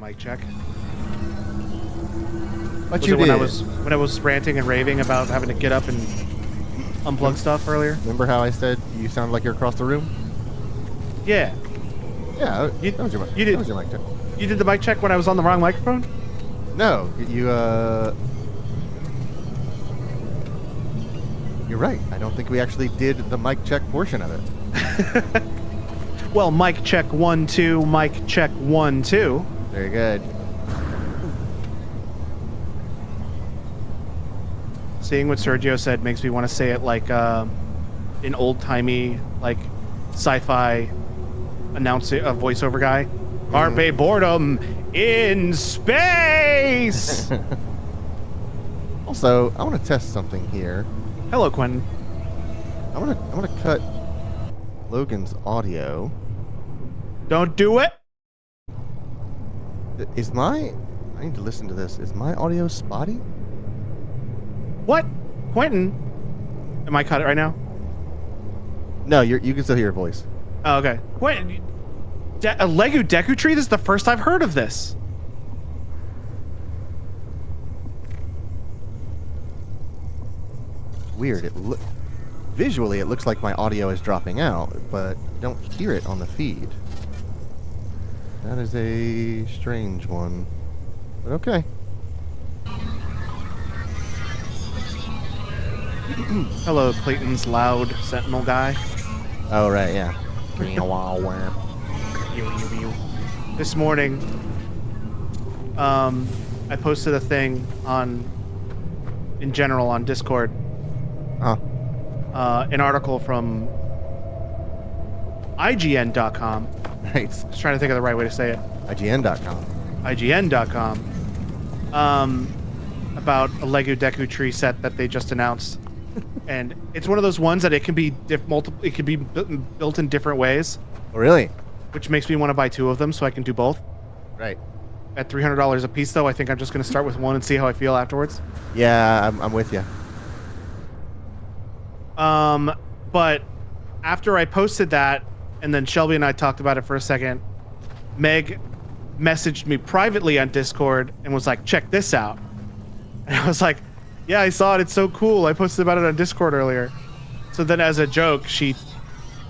mic check. But Was you it did. when I was ranting and raving about having to get up and unplug stuff earlier? Remember how I said you sound like you're across the room? Yeah. Yeah, You- that was your mic. you did- That was your mic check. You did the mic check when I was on the wrong microphone? No, you're right. I don't think we actually did the mic check portion of it. Well, mic check 1 2, mic check 1 2. Very good. Seeing what Sergio said makes me want to say it like an old-timey like sci-fi announcer, a voiceover guy. Carpe boredom in space. Also, I want to test something here. Hello, Quentin. I want to cut Logan's audio. Don't do it. I need to listen to this. Is my audio spotty? What? Quentin? Am I cut it right now? No, you can still hear your voice. Oh, okay. Quentin, a Legu Deku Tree? This is the first I've heard of this. Weird. Visually, it looks like my audio is dropping out, but don't hear it on the feed. That is a strange one. But okay. Hello, Clayton's loud sentinel guy. Oh, right, yeah. This morning, I posted a thing in general on Discord, Huh. an article from IGN.com. Right. Just trying to think of the right way to say it. IGN.com. IGN.com. About a Lego Deku Tree set that they just announced, and it's one of those ones that it can be it can be built in different ways, Oh, really? which makes me want to buy 2 of them so I can do both. Right. At $300 a piece, though, I think I'm just going to start with one and see how I feel afterwards. Yeah, I'm with you. But after I posted that, and then Shelby and I talked about it for a second, Meg messaged me privately on Discord and was like, check this out. And I was like, yeah, I saw it. It's so cool. I posted about it on Discord earlier. So then as a joke, she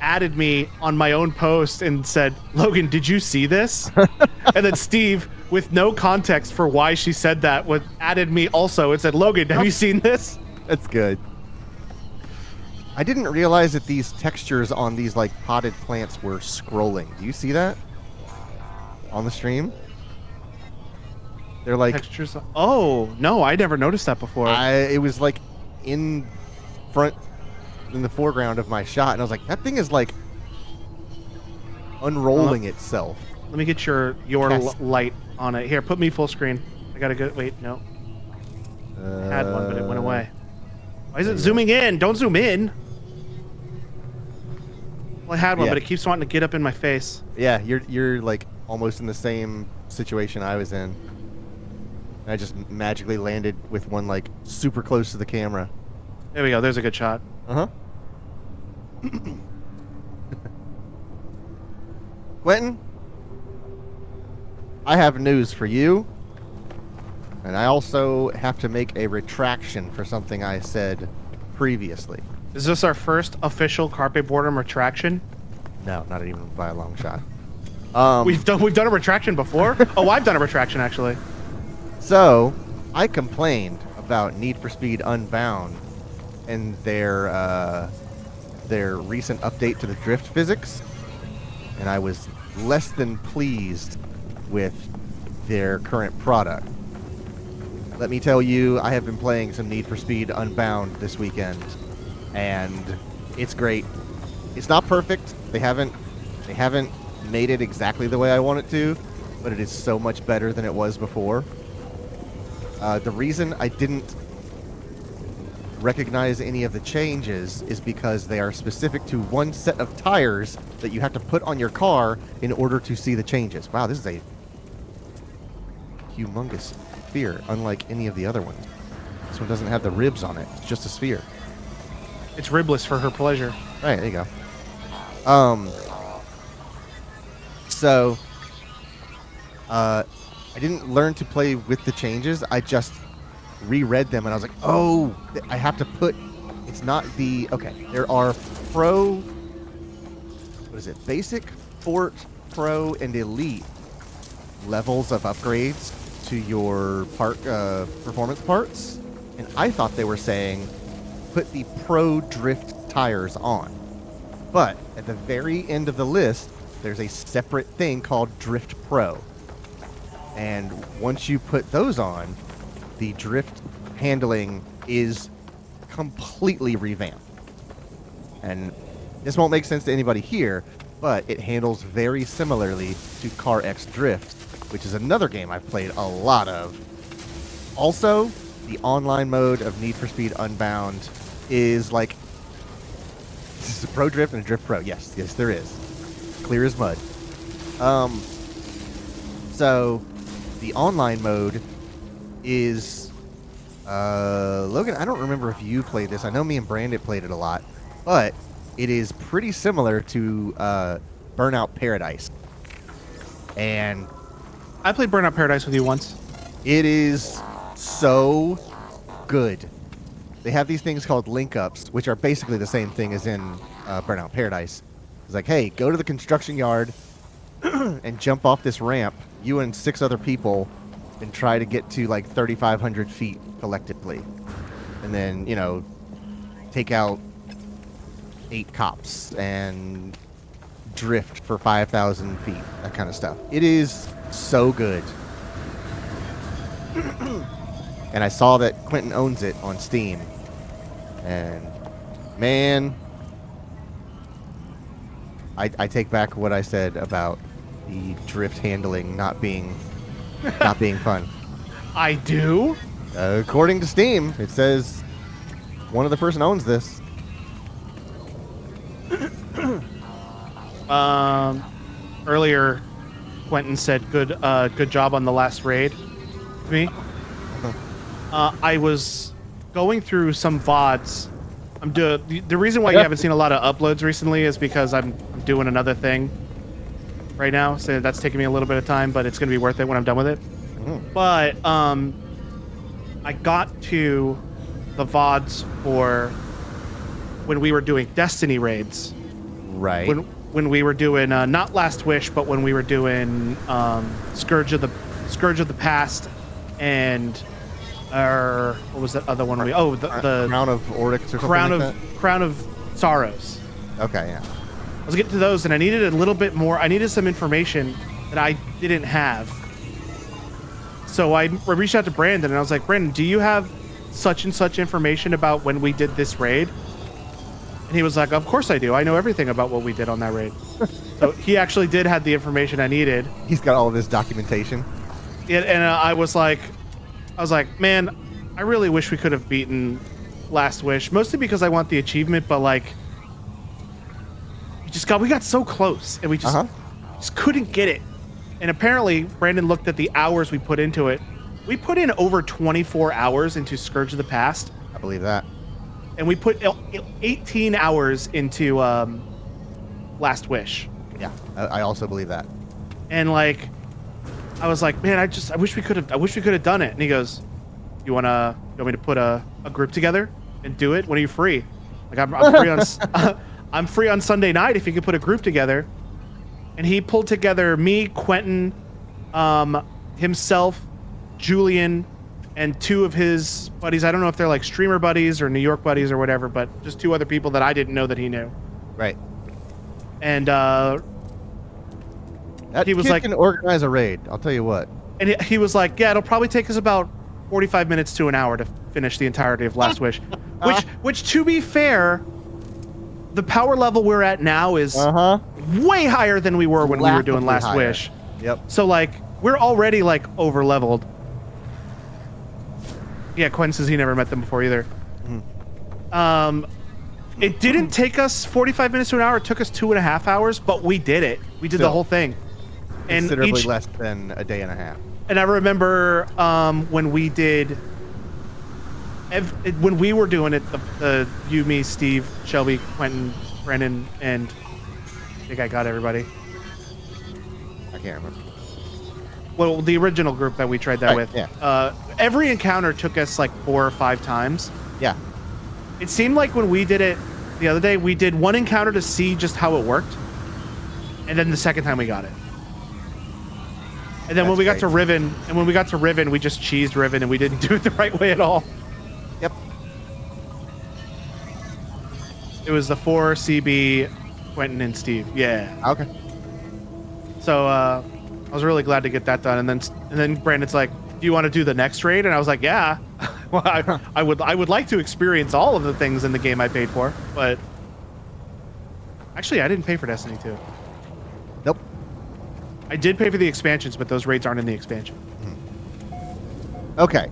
added me on my own post and said, Logan, did you see this? And then Steve, with no context for why she said that, added me also and said, Logan, have you seen this? That's good. I didn't realize that these textures on these like potted plants were scrolling. Do you see that on the stream? They're like Textures. Oh, no, I never noticed that before. it was like in the foreground of my shot, and I was like, that thing is like unrolling itself. Let me get your Yes. light on it. Here, put me full screen. I gotta go. Wait, no. I had one, but it went away. Why is it zooming in? Don't zoom in. Well, I had one, Yeah. but it keeps wanting to get up in my face. Yeah, you're like almost in the same situation I was in. I just magically landed with one like super close to the camera. There we go. There's a good shot. Uh-huh. Quentin, I have news for you. And I also have to make a retraction for something I said previously. Is this our first official Carpe Boredom retraction? No, not even by a long shot. We've done a retraction before. Oh, I've done a retraction actually. So, I complained about Need for Speed Unbound and their recent update to the drift physics, and I was less than pleased with their current product. Let me tell you, I have been playing some Need for Speed Unbound this weekend, and it's great. It's not perfect. They haven't made it exactly the way I want it to, but it is so much better than it was before. The reason I didn't recognize any of the changes is because they are specific to one set of tires that you have to put on your car in order to see the changes. Wow, this is a humongous sphere, unlike any of the other ones. This one doesn't have the ribs on it. It's just a sphere. It's ribless for her pleasure. Right, there you go. So, I didn't learn to play with the changes. I just reread them and I was like, oh, I have to put. It's not the okay. There are pro. What is it? Basic, Fort, Pro, and Elite levels of upgrades to your performance parts, and I thought they were saying put the Pro Drift tires on. But at the very end of the list, there's a separate thing called Drift Pro. And once you put those on, the drift handling is completely revamped. And this won't make sense to anybody here, but it handles very similarly to Car X Drift, which is another game I've played a lot of. Also, the online mode of Need for Speed Unbound is like, this is a Pro Drift and a Drift Pro. Yes, there is. Clear as mud. So the online mode is Logan, I don't remember if you played this. I know me and Brandon played it a lot, but it is pretty similar to Burnout Paradise. And I played Burnout Paradise with you once. it is so good. They have these things called link-ups, which are basically the same thing as in Burnout Paradise. It's like, hey, go to the construction yard and jump off this ramp, you and 6 other people, and try to get to like 3,500 feet collectively. And then, you know, take out 8 cops and drift for 5,000 feet, that kind of stuff. It is so good. And I saw that Quentin owns it on Steam. And man, I take back what I said about the drift handling not being fun. I do? According to Steam, it says one of the person owns this. Earlier, Quentin said, good job on the last raid to me. I was going through some VODs. The reason why you haven't seen a lot of uploads recently is because I'm doing another thing right now, so that's taking me a little bit of time, but it's going to be worth it when I'm done with it. But I got to the VODs for when we were doing Destiny raids. Right. When we were doing not Last Wish, but when we were doing Scourge of the Past, and what was that other one? The Crown of Oryx or something Crown like of that? Crown of Sorrows. Okay, yeah. I was getting to those, and I needed a little bit more. I needed some information that I didn't have. So I reached out to Brandon, and I was like, Brandon, do you have such and such information about when we did this raid? And he was like, of course I do. I know everything about what we did on that raid. So he actually did have the information I needed. He's got all of his documentation. And I was like, man, I really wish we could have beaten Last Wish, mostly because I want the achievement, but like, we got so close, and we just couldn't get it. And apparently, Brandon looked at the hours we put into it. We put in over 24 hours into Scourge of the Past. I believe that. And we put 18 hours into Last Wish. Yeah, I also believe that. And like, I was like, man, I wish we could have done it. And he goes, you want me to put a group together and do it? When are you free? Like, I'm free on I'm free on Sunday night if you could put a group together. And he pulled together me, Quentin, himself, Julian, and 2 of his buddies. I don't know if they're like streamer buddies or New York buddies or whatever, but just 2 other people that I didn't know that he knew. Right. And that he was kid like, can organize a raid, I'll tell you what. And he was like, yeah, it'll probably take us about 45 minutes to an hour to finish the entirety of Last Wish. Which, to be fair, the power level we're at now is way higher than we were when we were doing Last Wish. Yep. So like, we're already like over leveled. Yeah, Quentin says he never met them before either. It didn't take us 45 minutes to an hour. It took us 2.5 hours, but we did it. We did the whole thing. And Considerably less than a day and a half. And I remember when we did, when we were doing it, you, me, Steve, Shelby, Quentin, Brennan, and I think I got everybody. I can't remember. well, the original group that we tried that Right, with. yeah. Every encounter took us like 4 or 5 times. Yeah. It seemed like when we did it the other day, we did one encounter to see just how it worked, and then the second time we got it. And then when That's we got to great. Riven, we just cheesed Riven and we didn't do it the right way at all. Yep. It was the 4 CB, Quentin and Steve. Yeah. Okay. So I was really glad to get that done. And then Brandon's like, "Do you want to do the next raid?" And I was like, "Yeah." Well, I would like to experience all of the things in the game I paid for, but actually I didn't pay for Destiny 2. Nope. I did pay for the expansions, but those raids aren't in the expansion. Okay.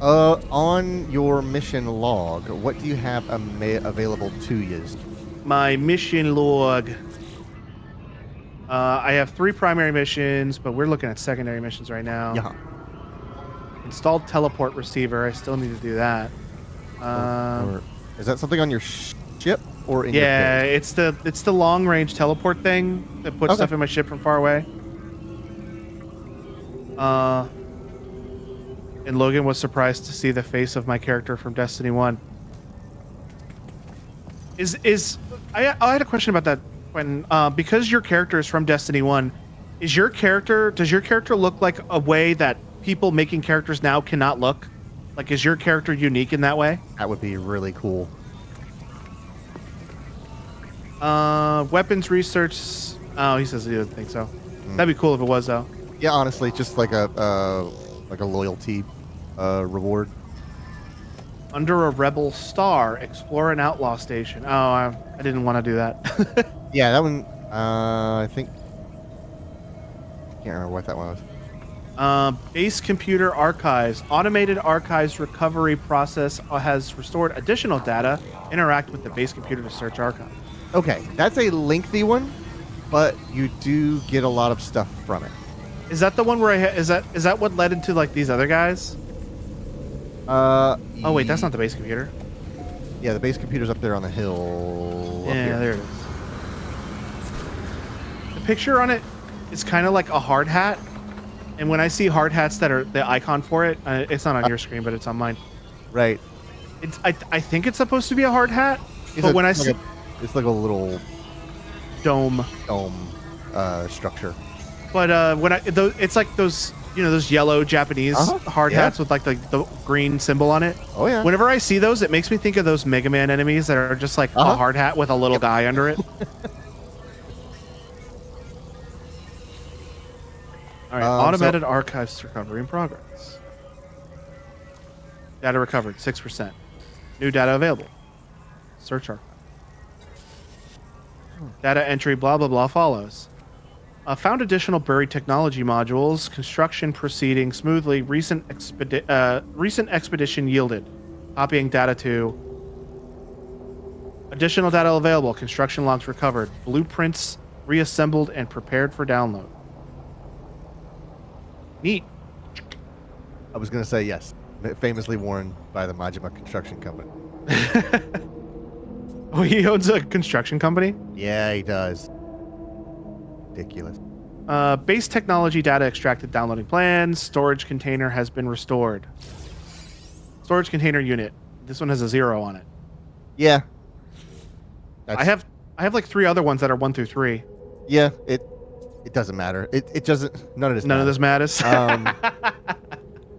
On your mission log, what do you have available to you? My mission log. I have 3 primary missions, but we're looking at secondary missions right now. Yeah. Installed teleport receiver. I still need to do that. Or is that something on your ship or in Yeah, your base? it's the long range teleport thing that puts Okay. stuff in my ship from far away. And Logan was surprised to see the face of my character from Destiny 1. I had a question about that when because your character is from Destiny 1, does your character look like a way that people making characters now cannot look? Like, is your character unique in that way? That would be really cool. Weapons research. Oh, he says he doesn't think so. That'd be cool if it was though. Yeah, honestly, just like a loyalty reward. Under a rebel star, explore an outlaw station. Oh, I didn't want to do that. Yeah, that one. I think. Can't remember what that one was. Base computer archives. Automated archives recovery process has restored additional data. Interact with the base computer to search archives. Okay, that's a lengthy one, but you do get a lot of stuff from it. Is that the one where is that what led into like these other guys? Oh wait, that's not the base computer. Yeah, the base computer's up there on the hill. up Yeah, here. there it is. The picture on it is kind of like a hard hat, and when I see hard hats that are the icon for it, it's not on your screen, but it's on mine. Right. I think it's supposed to be a hard hat, but when I see it's like a little dome, structure. but when it's like those those yellow Japanese hard yeah. hats with like the green symbol on it. Oh yeah. Whenever I see those, it makes me think of those Mega Man enemies that are just like a hard hat with a little guy under it. All right, automated archives recovery in progress. Data recovered, 6%. New data available. Search archive. Data entry, blah, blah, blah, follows. Found additional buried technology modules. Construction proceeding smoothly. Recent expedition yielded. Copying data to. Additional data available. Construction logs recovered. Blueprints reassembled and prepared for download. Neat. I was gonna say yes. Famously worn by the Majima Construction Company. Oh, he owns a construction company? Yeah, he does. Ridiculous. Base technology data extracted, downloading plans. Storage container has been restored. Storage container unit. This one has a 0 on it. Yeah. I have like 3 other ones that are 1 through 3. Yeah, it doesn't matter. It doesn't. None of this. None of this matters.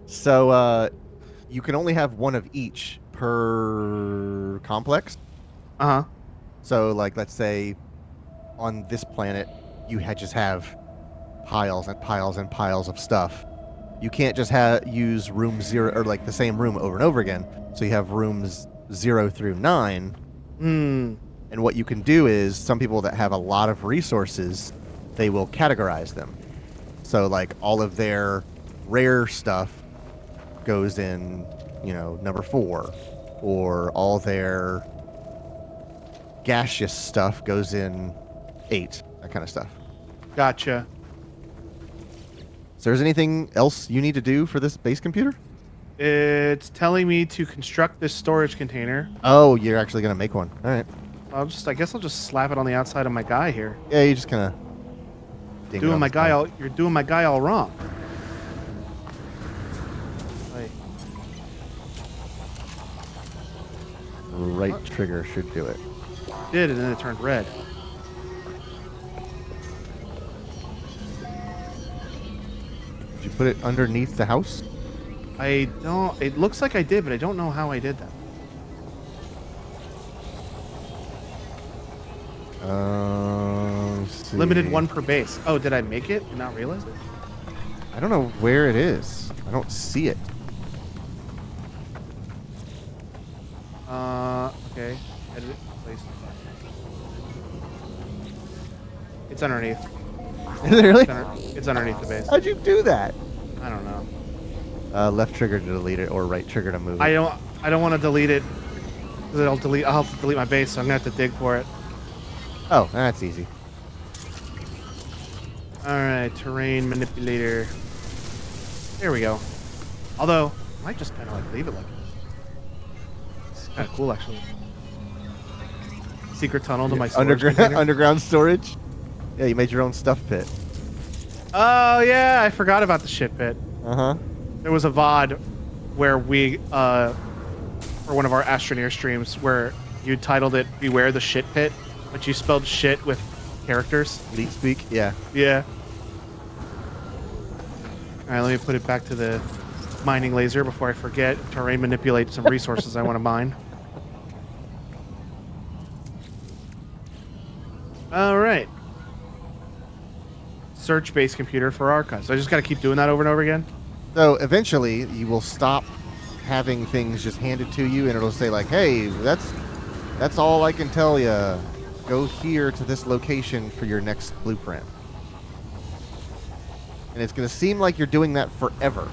So you can only have one of each per complex. Uh-huh. So like, let's say on this planet you just have piles and piles and piles of stuff. You can't just use room 0 or like the same room over and over again. So you have rooms 0 through 9. And what you can do is some people that have a lot of resources, they will categorize them. So like all of their rare stuff goes in, number 4, or all their gaseous stuff goes in 8, that kind of stuff. Gotcha. So there's anything else you need to do for this base computer? It's telling me to construct this storage container. Oh, you're actually going to make one. All right. I guess I'll just slap it on the outside of my guy here. Yeah, you just kind of Ding it Doing on my the guy side. all. You're doing my guy all wrong. Like, Right trigger should do it. did and then it turned red. Did you put it underneath the house? I don't. It looks like I did, but I don't know how I did that. Let's see. Limited one per base. Oh, did I make it and not realize it? I don't know where it is. I don't see it. Okay. Edit it. Place. It's underneath. Is it really? It's underneath the base. How'd you do that? I don't know. Left trigger to delete it, or right trigger to move it. I don't want to delete it because I'll have to delete my base, so I'm gonna have to dig for it. Oh, that's easy. All right, terrain manipulator. There we go. Although I might just kind of like leave it like it. It's kind of cool actually. Secret tunnel to my storage Underground container. underground storage. Yeah, you made your own stuff pit. Oh yeah, I forgot about the shit pit. Uh-huh. There was a VOD where we, for one of our Astroneer streams, where you titled it "Beware the Shit Pit," but you spelled "shit" with characters. Leak speak, yeah. Yeah. All right, let me put it back to the mining laser before I forget. Terrain manipulate some resources I want to mine. All right. Search base computer for archives. So I just got to keep doing that over and over again. So eventually you will stop having things just handed to you, and it'll say like, "Hey, that's all I can tell you. Go here to this location for your next blueprint." And it's going to seem like you're doing that forever,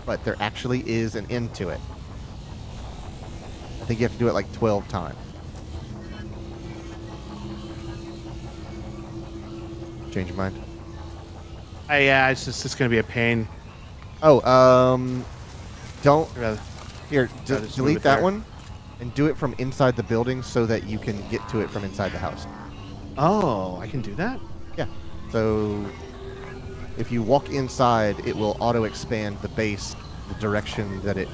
but there actually is an end to it. I think you have to do it like 12 times. Change your mind? Yeah, it's gonna be a pain. Oh, don't I'd rather- here. Yeah, just move Delete it that there. one, and do it from inside the building so that you can get to it from inside the house. Oh, I can do that? Yeah. So if you walk inside, it will auto expand the base the direction that it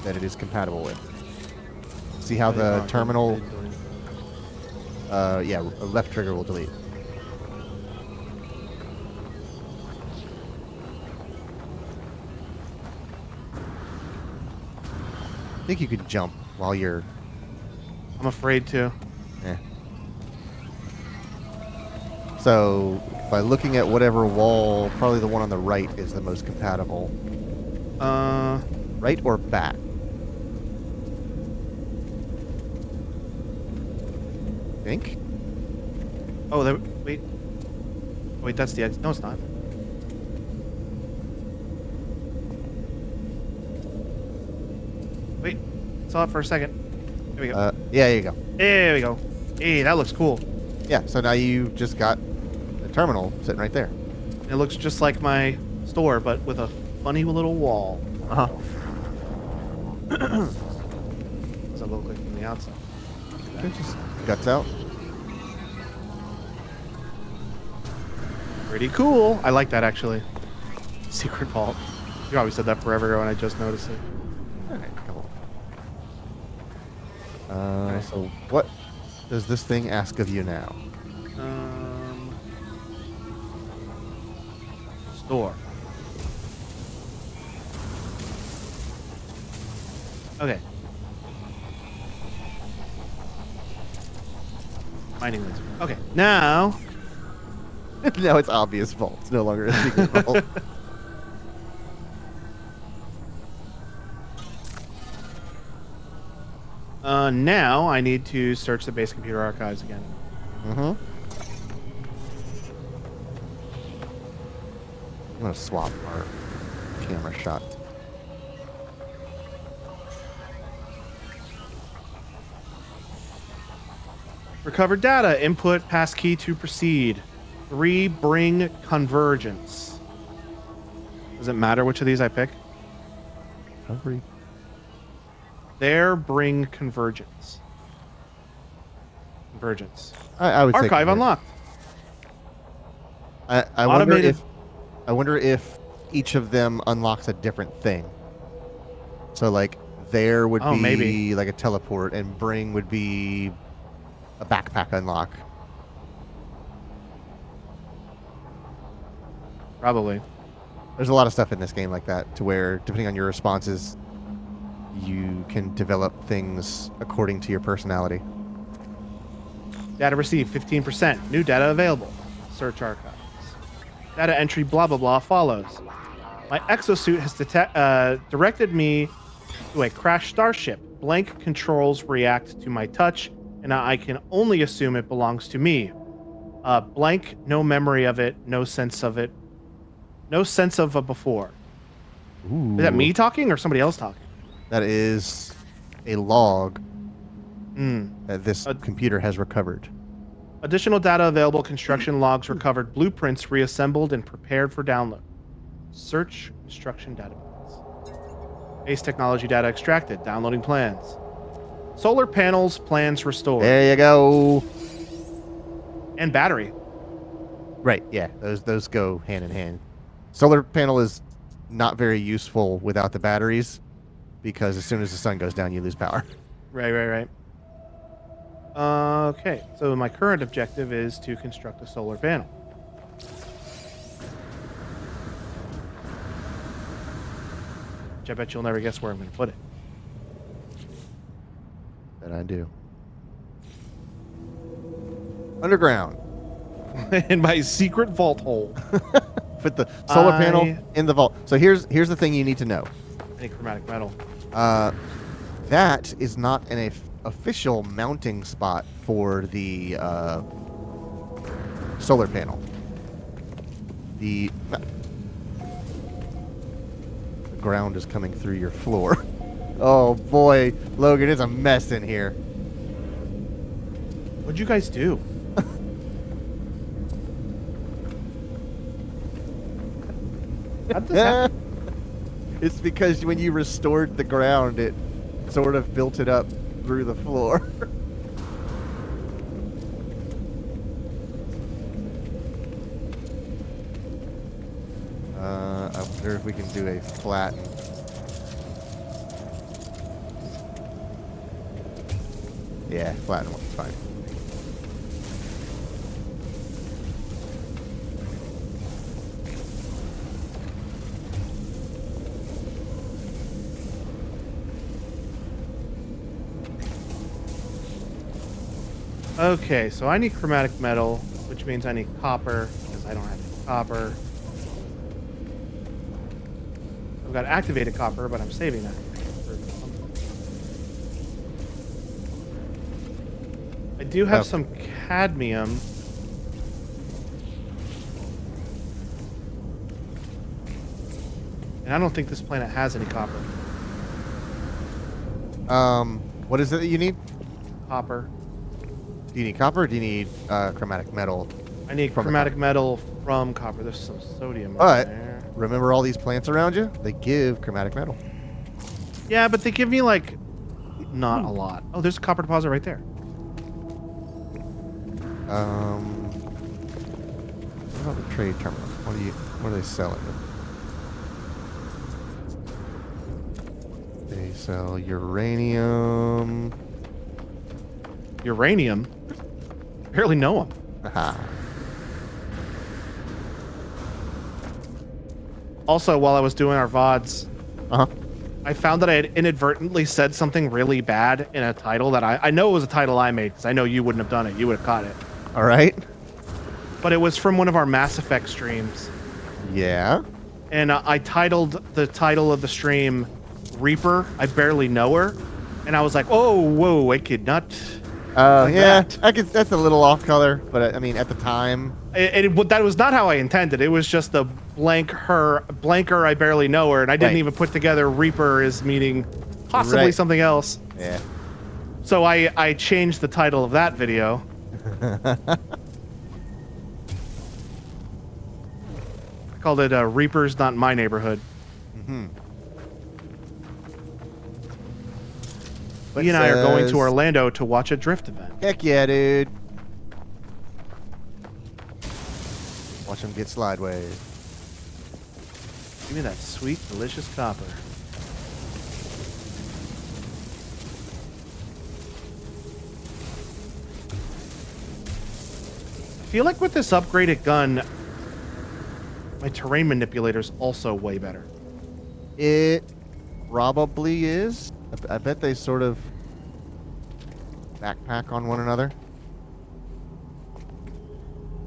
is compatible with. See how the terminal? Yeah, left trigger will delete. I think you could jump while you're. I'm afraid to. Eh. So by looking at whatever wall, probably the one on the right is the most compatible. Right or back? Think? Oh, wait. Wait, that's the exit. No, it's not. Wait, saw it for a second. There we go. Yeah, there you go. There we go. Hey, that looks cool. Yeah, so now you've just got the terminal sitting right there. It looks just like my store, but with a funny little wall. Uh-huh. Does it look like from the outside? It just guts out. Pretty cool. I like that actually. Secret vault. You always said that forever ago, and I just noticed it. Alright, cool. So what does this thing ask of you now? Store. Okay. Mining laser. Okay. Now. Now it's obvious vault. It's no longer a secret vault. Now I need to search the base computer archives again. Mm-hmm. I'm gonna swap our camera shot. Recovered data. Input passkey to proceed. 3 bring convergence. Does it matter which of these I pick? Recovery. There bring convergence. Convergence. I would say Archive convergence. unlocked. I wonder Automated- if each of them unlocks a different thing. So like there would Oh, be maybe. like a teleport, and bring would be a backpack unlock. Probably. There's a lot of stuff in this game like that, to where depending on your responses, you can develop things according to your personality. Data received 15%. New data available. Search archives. Data entry blah blah blah follows. My exosuit has directed me to a crashed starship. Blank controls react to my touch, and I can only assume it belongs to me. Blank, no memory of it, no sense of it, no sense of a before. Ooh. Is that me talking or somebody else talking? That is a log Hmm. that this computer has recovered. Additional data available, construction logs recovered, blueprints reassembled and prepared for download. Search construction database. Base technology data extracted, downloading plans. Solar panels, plans restored. There you go. And battery. Right, yeah, those go hand in hand. Solar panel is not very useful without the batteries, because as soon as the sun goes down, you lose power. Right. Okay, so my current objective is to construct a solar panel. Which I bet you'll never guess where I'm going to put it. That I do. Underground. In my secret vault hole. Put the solar panel in the vault. So here's the thing you need to know. Any chromatic metal. That is not an official mounting spot for the solar panel. The ground is coming through your floor. Oh boy, Logan, it's a mess in here. What'd you guys do? How'd this happen? It's because when you restored the ground, it sort of built it up through the floor. I wonder if we can do a flatten. Yeah, flatten one's fine. Okay, so I need chromatic metal, which means I need copper, because I don't have any copper. I've got activated copper, but I'm saving that. For something. I do have some cadmium. And I don't think this planet has any copper. What is it that you need? Copper. Do you need copper, or do you need chromatic metal? I need From the chromatic metal from copper. There's some sodium But in there. remember all these plants around you? They give chromatic metal. Yeah, but they give me like not a lot. Oh, there's a copper deposit right there. What about the trade terminal? What are they selling? They sell uranium. Uranium? Barely know them. Aha. Also, while I was doing our VODs, Uh-huh. I found that I had inadvertently said something really bad in a title that I know it was a title I made, because I know you wouldn't have done it. You would have caught it. All right. But it was from one of our Mass Effect streams. Yeah. And I titled the title of the stream Reaper, I Barely Know Her. And I was like, oh, whoa, I could not. Yeah. that. That's a little off color, but I mean, at the time. That was not how I intended. It was just the blanker, I barely know her. And I didn't Right. even put together Reaper as meaning possibly Right. something else. Yeah. So I changed the title of that video. I called it Reaper's Not My Neighborhood. Mm-hmm. He and I are going to Orlando to watch a drift event. Heck yeah, dude. Watch him get slideways. Give me that sweet, delicious copper. I feel like with this upgraded gun, my terrain manipulator's also way better. It probably is. I bet they sort of backpack on one another.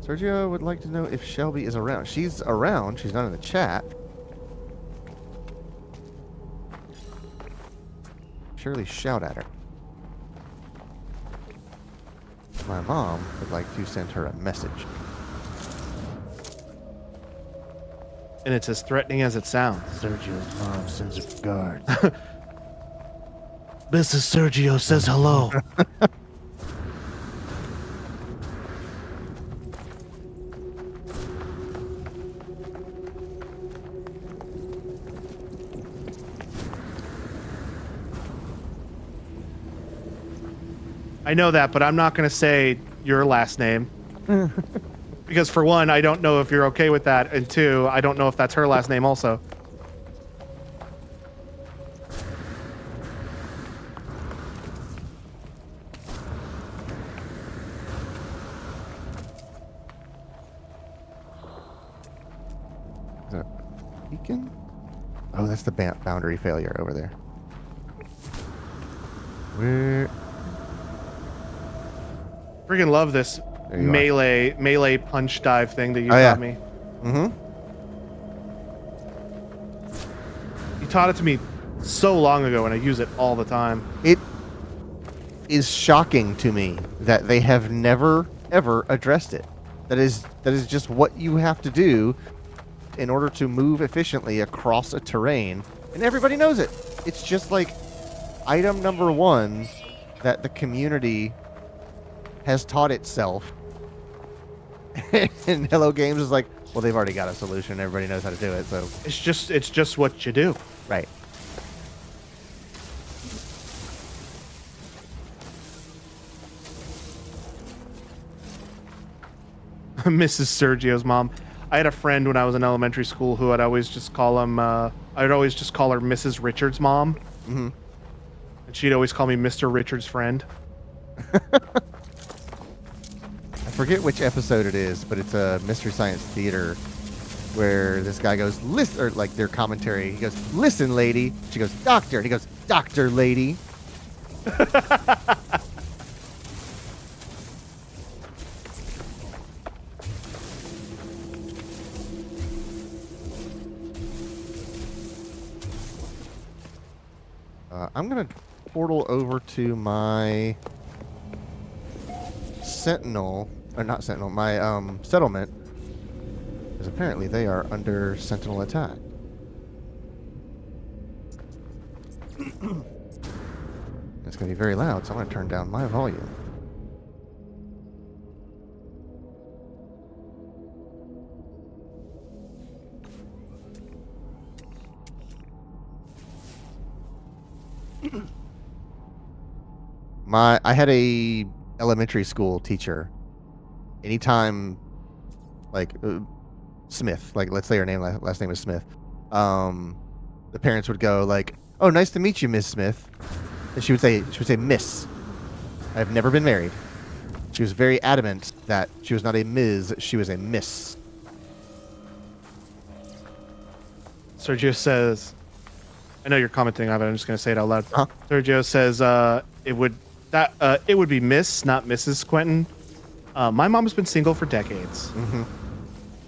Sergio would like to know if Shelby is around. She's around. She's not in the chat. Surely shout at her. My mom would like to send her a message. And it's as threatening as it sounds. Sergio's mom sends her regards. Mrs. Sergio says hello. I know that, but I'm not going to say your last name. Because for one, I don't know if you're okay with that, and two, I don't know if that's her last name also. Is that Beacon? Oh, that's the boundary failure over there. Where? Freaking love this There you melee punch dive thing that you Oh, yeah. taught me. Mm-hmm. You taught it to me so long ago, and I use it all the time. It is shocking to me that they have never ever addressed it. That is just what you have to do in order to move efficiently across a terrain, and everybody knows it. It's just like item number one that the community has taught itself. And Hello Games is like, well, they've already got a solution. Everybody knows how to do it, so It's just what you do. right. Mrs. Sergio's mom. I had a friend when I was in elementary school who I'd always just call him. I'd always just call her Mrs. Richards' mom, Mm-hmm. and she'd always call me Mr. Richards' friend. I forget which episode it is, but it's a Mystery Science Theater where this guy goes, listen, or like their commentary, he goes, listen, lady. She goes, doctor. And he goes, doctor, lady. I'm going to portal over to my Sentinel, or not Sentinel, my settlement, because apparently they are under Sentinel attack. It's going to be very loud, so I'm going to turn down my volume. I had a elementary school teacher. Anytime, like Smith, like let's say her name last name is Smith, the parents would go like, "Oh, nice to meet you, Miss Smith," and she would say Miss. I've never been married. She was very adamant that she was not a Ms. She was a Miss. Sergio says, I know you're commenting on it, I'm just going to say it out loud. Huh? Sergio says it would be Miss, not Mrs. Quentin. My mom has been single for decades. Mm-hmm.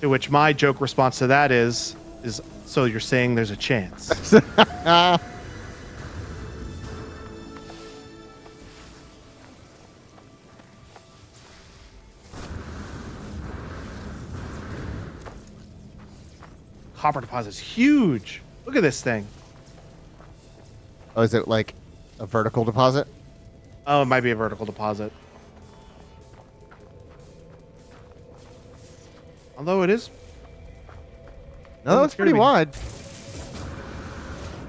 To which my joke response to that is so you're saying there's a chance. Copper deposit's huge. Look at this thing. Oh, is it like a vertical deposit? Oh, it might be a vertical deposit. Although it is. No, it's pretty me. wide.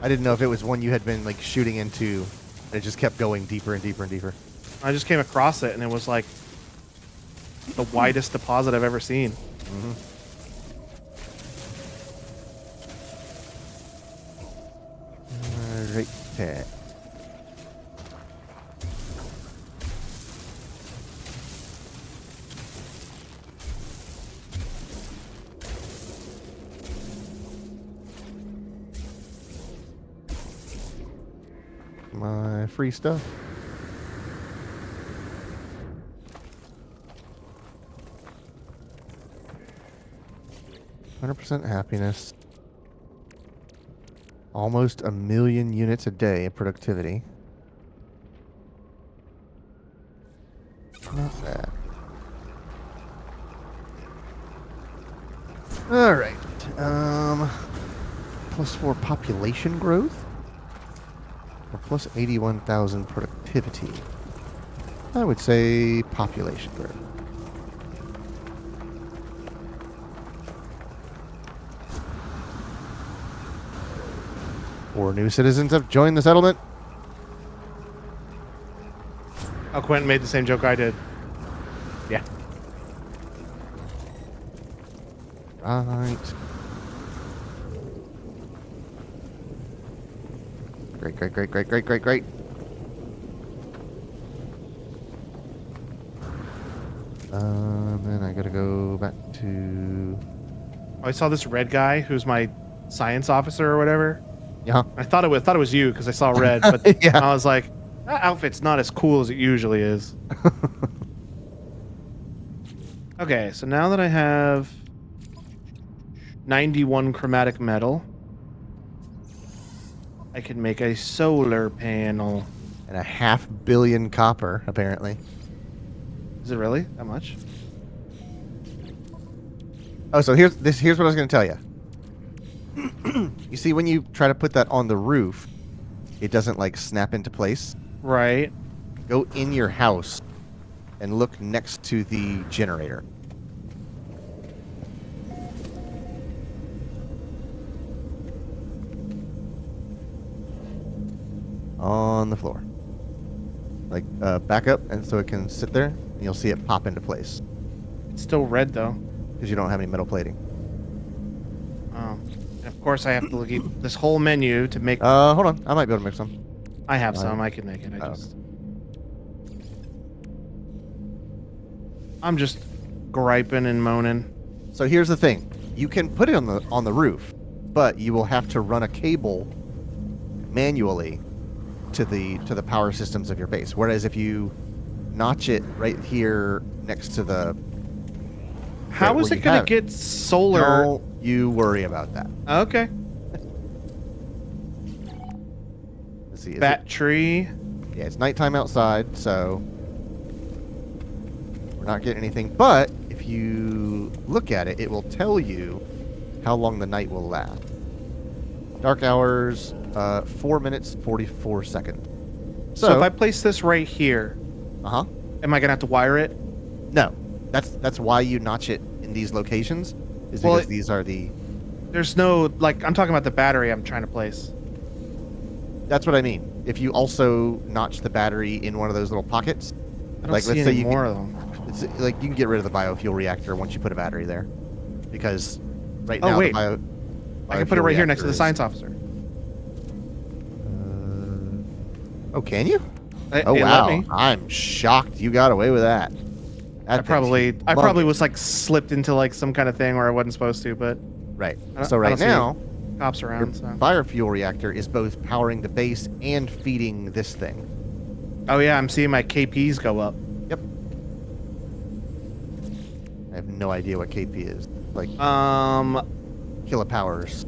I didn't know if it was one you had been like shooting into, and it just kept going deeper and deeper and deeper. I just came across it and it was like the widest deposit I've ever seen. Mm-hmm. Okay. My free stuff. %, happiness. Almost 1,000,000 units a day of productivity. Not bad. All right. +4 population growth, or plus 81,000 productivity. I would say population growth. Four new citizens have joined the settlement. Oh, Quentin made the same joke I did. Yeah. Right. Great, great, great, great, great, great, great. Then I gotta go back to... Oh, I saw this red guy who's my science officer or whatever. Yeah. I thought it was you because I saw red, but Yeah. I was like, that outfit's not as cool as it usually is. Okay, so now that I have 91 chromatic metal, I can make a solar panel. And a 500 million copper, apparently. Is it really that much? Oh, so here's what I was going to tell you. You see, when you try to put that on the roof, it doesn't like snap into place. Right. Go in your house and look next to the generator. On the floor. Like, back up, and so it can sit there, and you'll see it pop into place. It's still red though. Because you don't have any metal plating. Oh. And of course, I have to look at this whole menu to make. Hold on. I might be able to make some. I have some. I can make it. I'm just griping and moaning. So here's the thing. You can put it on the roof, but you will have to run a cable manually to the power systems of your base. Whereas if you notch it right here next to the... How is it going to get solar? Don't you worry about that. Okay. Let's see. Battery. Yeah, it's nighttime outside, so we're not getting anything. But if you look at it, it will tell you how long the night will last. Dark hours, 4 minutes, 44 seconds. So if I place this right here, am I going to have to wire it? No. That's why you notch it in these locations, is because these are the... There's no, like, I'm talking about the battery I'm trying to place. That's what I mean. If you also notch the battery in one of those little pockets... I don't see any more of them. It's like, you can get rid of the biofuel reactor once you put a battery there. Because right now... Oh, wait. I can put it right here next to the science officer. Oh, can you? Oh, wow. I'm shocked you got away with that. I probably was like slipped into like some kind of thing where I wasn't supposed to, but right. So right now, cops around. So. Biofuel reactor is both powering the base and feeding this thing. Oh yeah, I'm seeing my KPs go up. Yep. I have no idea what KP is. Like kilopowers.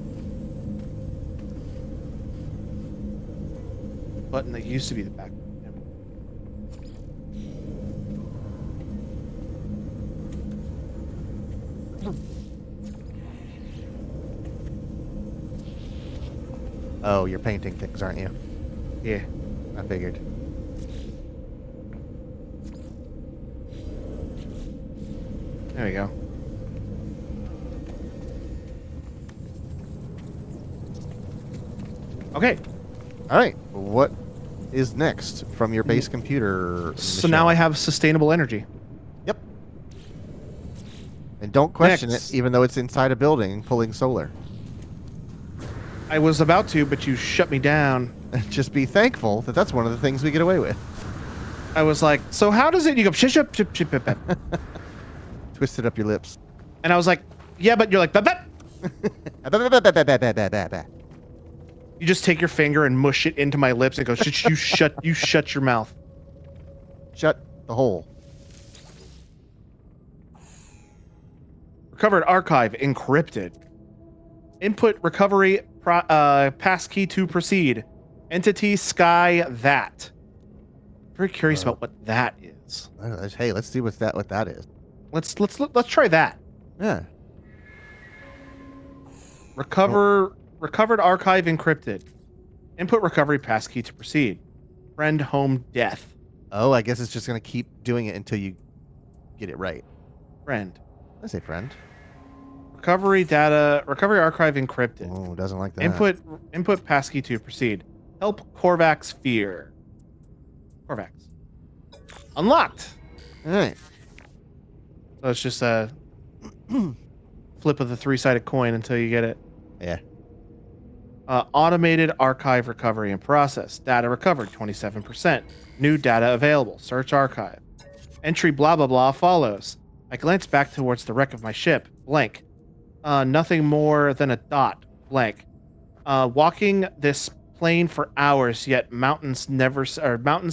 Button that used to be the back. Oh, you're painting things, aren't you? Yeah. I figured. There we go. Okay. All right. What is next from your base computer? So now I have sustainable energy. Yep. And don't question it, even though it's inside a building pulling solar. I was about to, but you shut me down. Just be thankful that that's one of the things we get away with. I was like, so how does it? You go ship ship ship ship ship. Twisted up your lips. And I was like, yeah, but you're like, "Bap, bap." You just take your finger and mush it into my lips and go, you shut your mouth. Shut the hole. Recovered archive encrypted. Input recovery passkey to proceed. Entity sky that. Very curious about what that is. Hey, let's see what that is. Let's try that. Yeah. Recovered archive encrypted. Input recovery passkey to proceed. Friend home death. Oh, I guess it's just gonna keep doing it until you get it right. Friend. I say friend. Recovery archive encrypted. Oh, doesn't like that. Input passkey to proceed. Help Korvax fear. Korvax. Unlocked. All right. So it's just a flip of the 3-sided coin until you get it. Yeah. Automated archive recovery and process. Data recovered 27%. New data available. Search archive. Entry blah blah blah follows. I glance back towards the wreck of my ship. Blank. Nothing more than a dot. Blank. Walking this plane for hours, yet mountains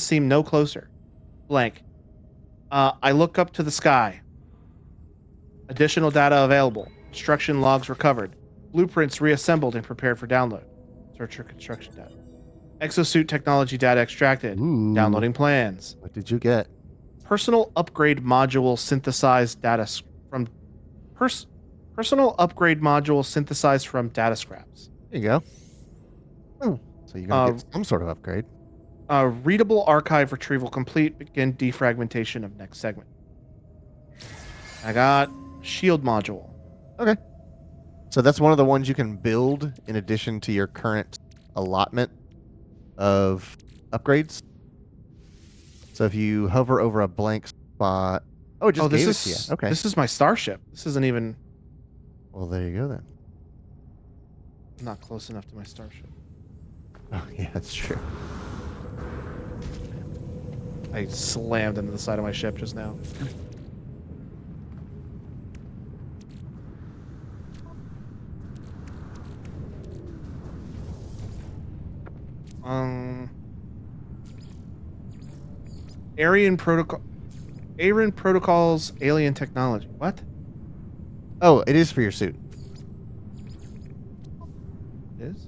seem no closer. Blank. I look up to the sky. Additional data available. Construction logs recovered. Blueprints reassembled and prepared for download. Search for construction data. Exosuit technology data extracted. Ooh. Downloading plans. What did you get? Personal upgrade module synthesized data from personal upgrade module synthesized from data scraps. There you go. So you're gonna get some sort of upgrade. Readable archive retrieval complete. Begin defragmentation of next segment. I got shield module. Okay. So that's one of the ones you can build in addition to your current allotment of upgrades. So if you hover over a blank spot, it just gave it to you. Okay. This is my starship. This isn't even. Well, there you go then. I'm not close enough to my starship. Oh yeah, that's true. I slammed into the side of my ship just now. Aryan Protocols alien technology. What? Oh, it is for your suit. It is?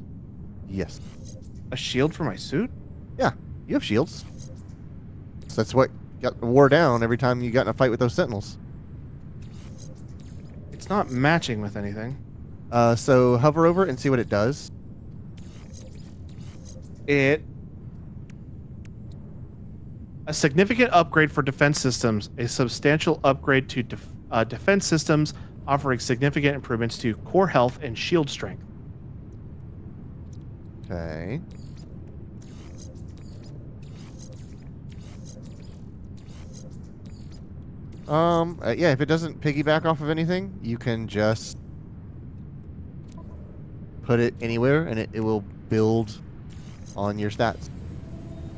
Yes. A shield for my suit? Yeah, you have shields. So that's what got the war down every time you got in a fight with those sentinels. It's not matching with anything. So hover over it and see what it does. A significant upgrade for defense systems. A substantial upgrade to defense systems, offering significant improvements to core health and shield strength. Okay. Yeah, if it doesn't piggyback off of anything, you can just put it anywhere and it will build on your stats.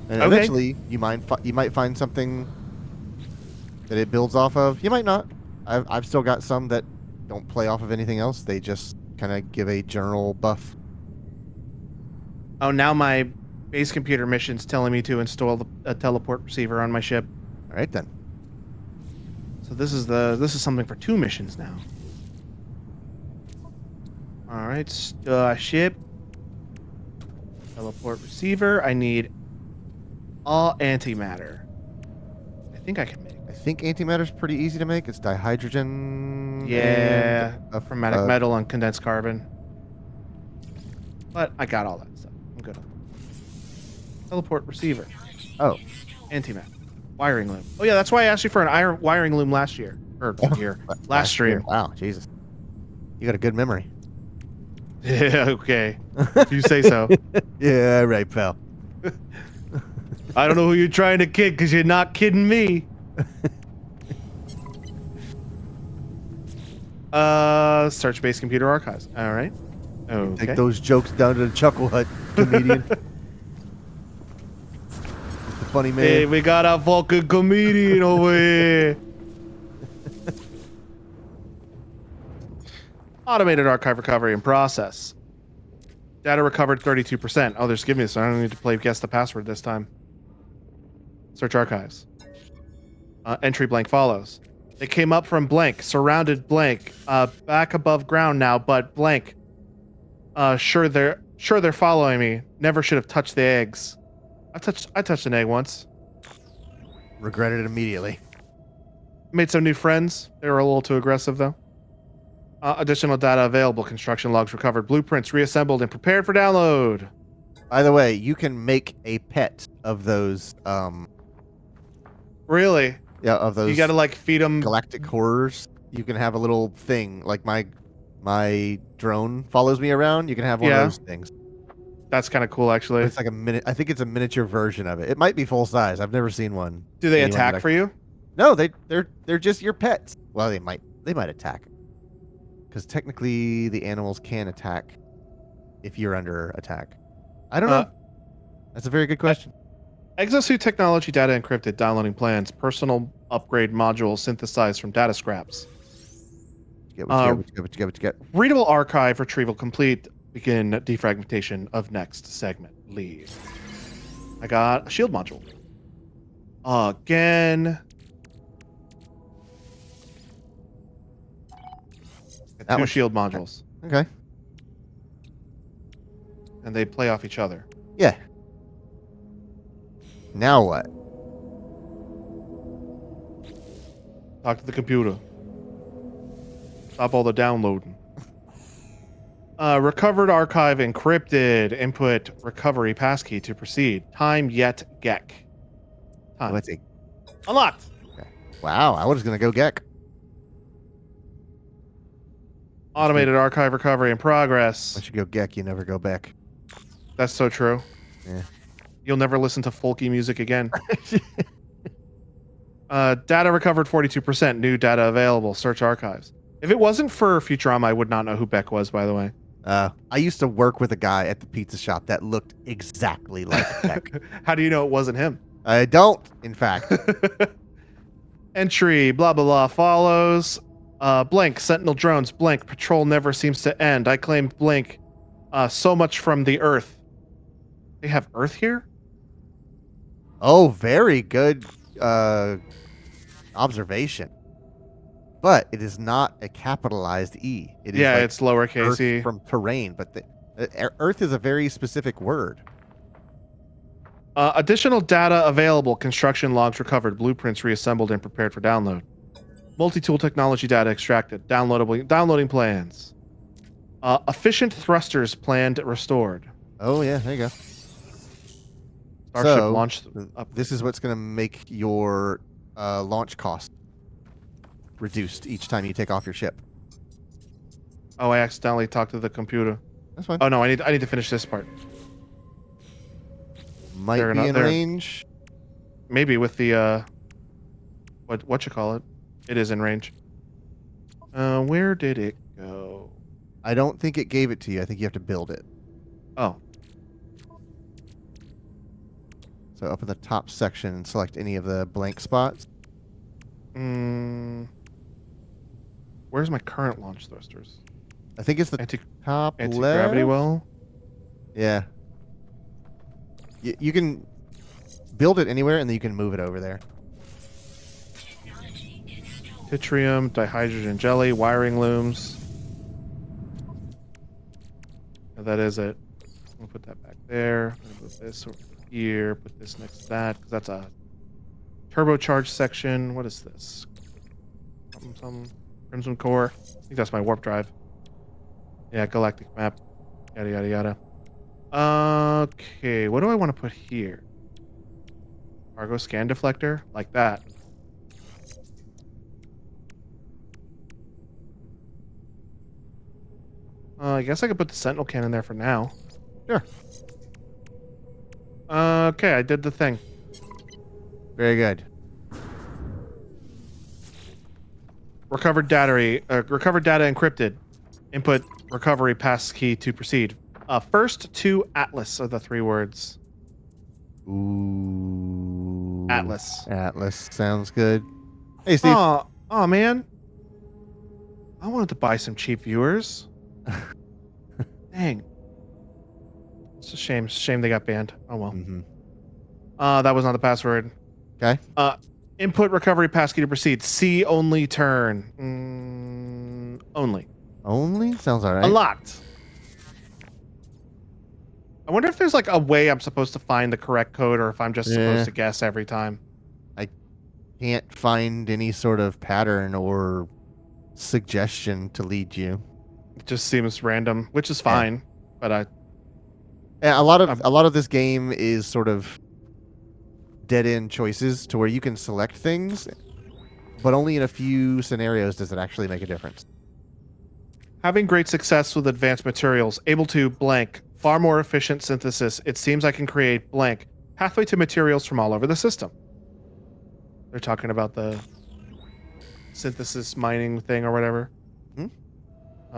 And okay. Eventually, you might find something that it builds off of. You might not. I've still got some that don't play off of anything else. They just kind of give a general buff. Oh, now my base computer mission's telling me to install a teleport receiver on my ship. All right then. So this is something for 2 missions now. All right, ship. Teleport receiver. I need all antimatter. I think I can make. I think antimatter's pretty easy to make. It's dihydrogen. Yeah, chromatic metal and condensed carbon. But I got all that stuff. I'm good on that. Teleport receiver. Oh. Antimatter. Wiring loom. Oh yeah, that's why I asked you for an iron wiring loom last year. Or year. Last stream. Year. Wow, Jesus. You got a good memory. Yeah, okay. If you say so. Yeah, right, pal. I don't know who you're trying to kid because you're not kidding me. Search base computer archives. All right. Okay. Take those jokes down to the Chuckle Hut, comedian. funny, man. Hey, we got a fucking comedian over here. Automated archive recovery and process. Data recovered 32%. Oh, they're just giving me this. So I don't need to play guess the password this time. Search archives. Entry blank follows. It came up from blank, surrounded blank, back above ground now, but blank. Sure they're following me. Never should have touched the eggs. I touched an egg once. Regretted it immediately. Made some new friends. They were a little too aggressive though. Additional data available. Construction logs recovered. Blueprints reassembled and prepared for download. By the way, you can make a pet of those. Really? Yeah, of those. You gotta like feed them. Galactic horrors. You can have a little thing like my drone follows me around. You can have one of those things. That's kind of cool, actually. It's like a minute. I think it's a miniature version of it. It might be full size. I've never seen one. Do they attack for you? No, they're just your pets. Well, they might attack. Because technically, the animals can attack if you're under attack. I don't know. That's a very good question. Exosuit technology data encrypted. Downloading plans. Personal upgrade module synthesized from data scraps. What you get? Readable archive retrieval complete. Begin defragmentation of next segment. Leave. I got a shield module. Again. Two shield modules. Okay. And they play off each other. Yeah. Now what? Talk to the computer. Stop all the downloading. Recovered archive encrypted. Input recovery passkey to proceed. Time yet Gek. Time. Let's see. Unlocked. Okay. Wow, I was gonna go Gek. Automated archive recovery in progress. Once you go Gek, you never go back. That's so true. Yeah. You'll never listen to folky music again. Data recovered 42%. New data available. Search archives. If it wasn't for Futurama, I would not know who Beck was, by the way. I used to work with a guy at the pizza shop that looked exactly like Beck. How do you know it wasn't him? I don't, in fact. Entry, blah, blah, blah, follows. Blank, Sentinel drones, blank, patrol never seems to end. I claim blank, so much from the Earth. They have Earth here? Oh, very good observation. But it is not a capitalized E. It is it's lowercase Earth e. from terrain, but Earth is a very specific word. Additional data available. Construction logs recovered. Blueprints reassembled and prepared for download. Multi-tool technology data extracted. Downloading plans. Efficient thrusters planned restored. Oh yeah, there you go. Starship launched up. This is what's going to make your launch cost reduced each time you take off your ship. Oh, I accidentally talked to the computer. That's fine. Oh no, I need to finish this part. Might be in range. Maybe with the what you call it? It is in range. Where did it go? I don't think it gave it to you. I think you have to build it. Oh. So up in the top section, select any of the blank spots. Where's my current launch thrusters? I think it's the top anti-gravity left. well. Yeah. You can build it anywhere, and then you can move it over there. Yttrium, dihydrogen jelly, wiring looms. And that is it. We'll put that back there. We'll put this over here. Put this next to that, because that's a turbocharged section. What is this? Some Crimson Core. I think that's my warp drive. Yeah, galactic map. Yada, yada, yada. Okay, what do I want to put here? Cargo scan deflector? Like that. I guess I could put the Sentinel cannon there for now. Sure. Okay, I did the thing. Very good. Recovered data encrypted. Input recovery passkey to proceed. First to Atlas are the 3 words. Ooh. Atlas. Atlas sounds good. Hey, Steve. Oh man. I wanted to buy some cheap viewers. Dang. It's a shame. Shame they got banned. Oh well. Mm-hmm. That was not the password. Okay. Input recovery passkey to proceed. See only turn. Only. Only? Sounds all right. Unlocked. I wonder if there's like a way I'm supposed to find the correct code or if I'm just supposed to guess every time. I can't find any sort of pattern or suggestion to lead you. It just seems random, which is fine. But Yeah, a lot of this game is sort of dead end choices to where you can select things, but only in a few scenarios does it actually make a difference. having great success with advanced materials, able to blank, far more efficient synthesis, it seems I can create blank, pathway to materials from all over the system. They're talking about the synthesis mining thing or whatever.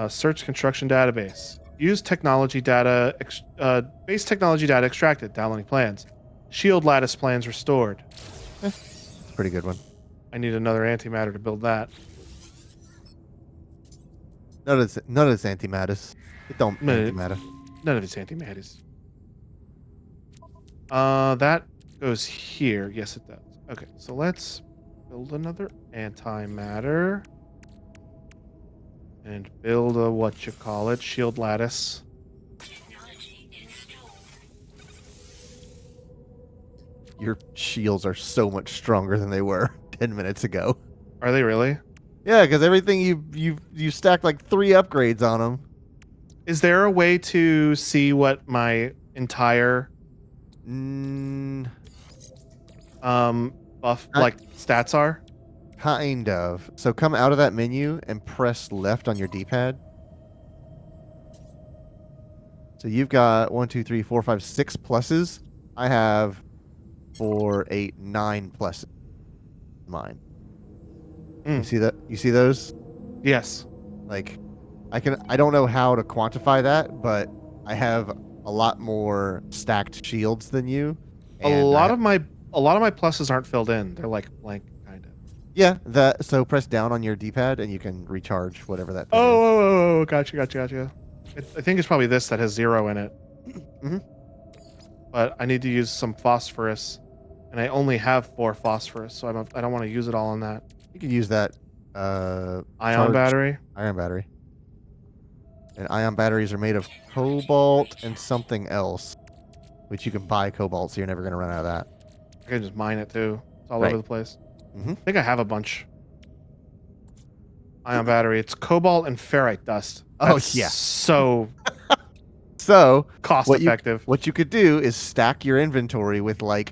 Search construction database. Use technology data, base technology data extracted, downloading plans. Shield lattice plans restored. It's a pretty good one. I need another antimatter to build that. None of it's antimatter. It don't antimatter. None of it's antimatters. That goes here. Yes, it does. Okay, so let's build another antimatter. And build a shield lattice. Your shields are so much stronger than they were 10 minutes ago. Are they really? Yeah, because everything you stacked like 3 upgrades on them. Is there a way to see what my entire buff stats are? Kind of. So come out of that menu and press left on your D-pad. So you've got 1, 2, 3, 4, 5, 6 pluses. I have 4, 8, 9 pluses. Mine. You see that? You see those? Yes. Like, I don't know how to quantify that, but I have a lot more stacked shields than you. A lot of my pluses aren't filled in. They're like blank, kind of. Yeah, so press down on your D-pad and you can recharge whatever that thing is. Oh, gotcha. I think it's probably this that has 0 in it. But I need to use some phosphorus, and I only have 4 phosphorus, so I don't want to use it all on that. You can use that ion battery. Ion battery. And ion batteries are made of cobalt and something else, which you can buy cobalt, so you're never going to run out of that. I can just mine it too. It's all over the place. I think I have a bunch. Ion battery. It's cobalt and ferrite dust. That's yeah. So cost effective. What you could do is stack your inventory with like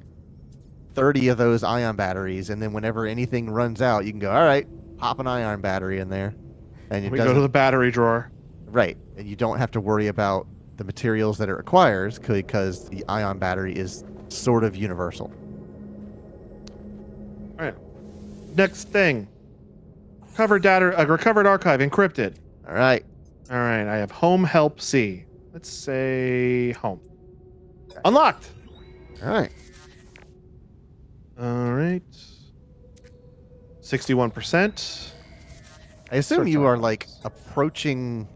30 of those ion batteries, and then whenever anything runs out, you can go, all right, pop an ion battery in there. And we go to the battery drawer. Right. And you don't have to worry about the materials that it requires because the ion battery is sort of universal. All right. Next thing. Recovered archive encrypted. All right. I have home help C. Let's say home. Unlocked. All right. 61%. I assume you are like approaching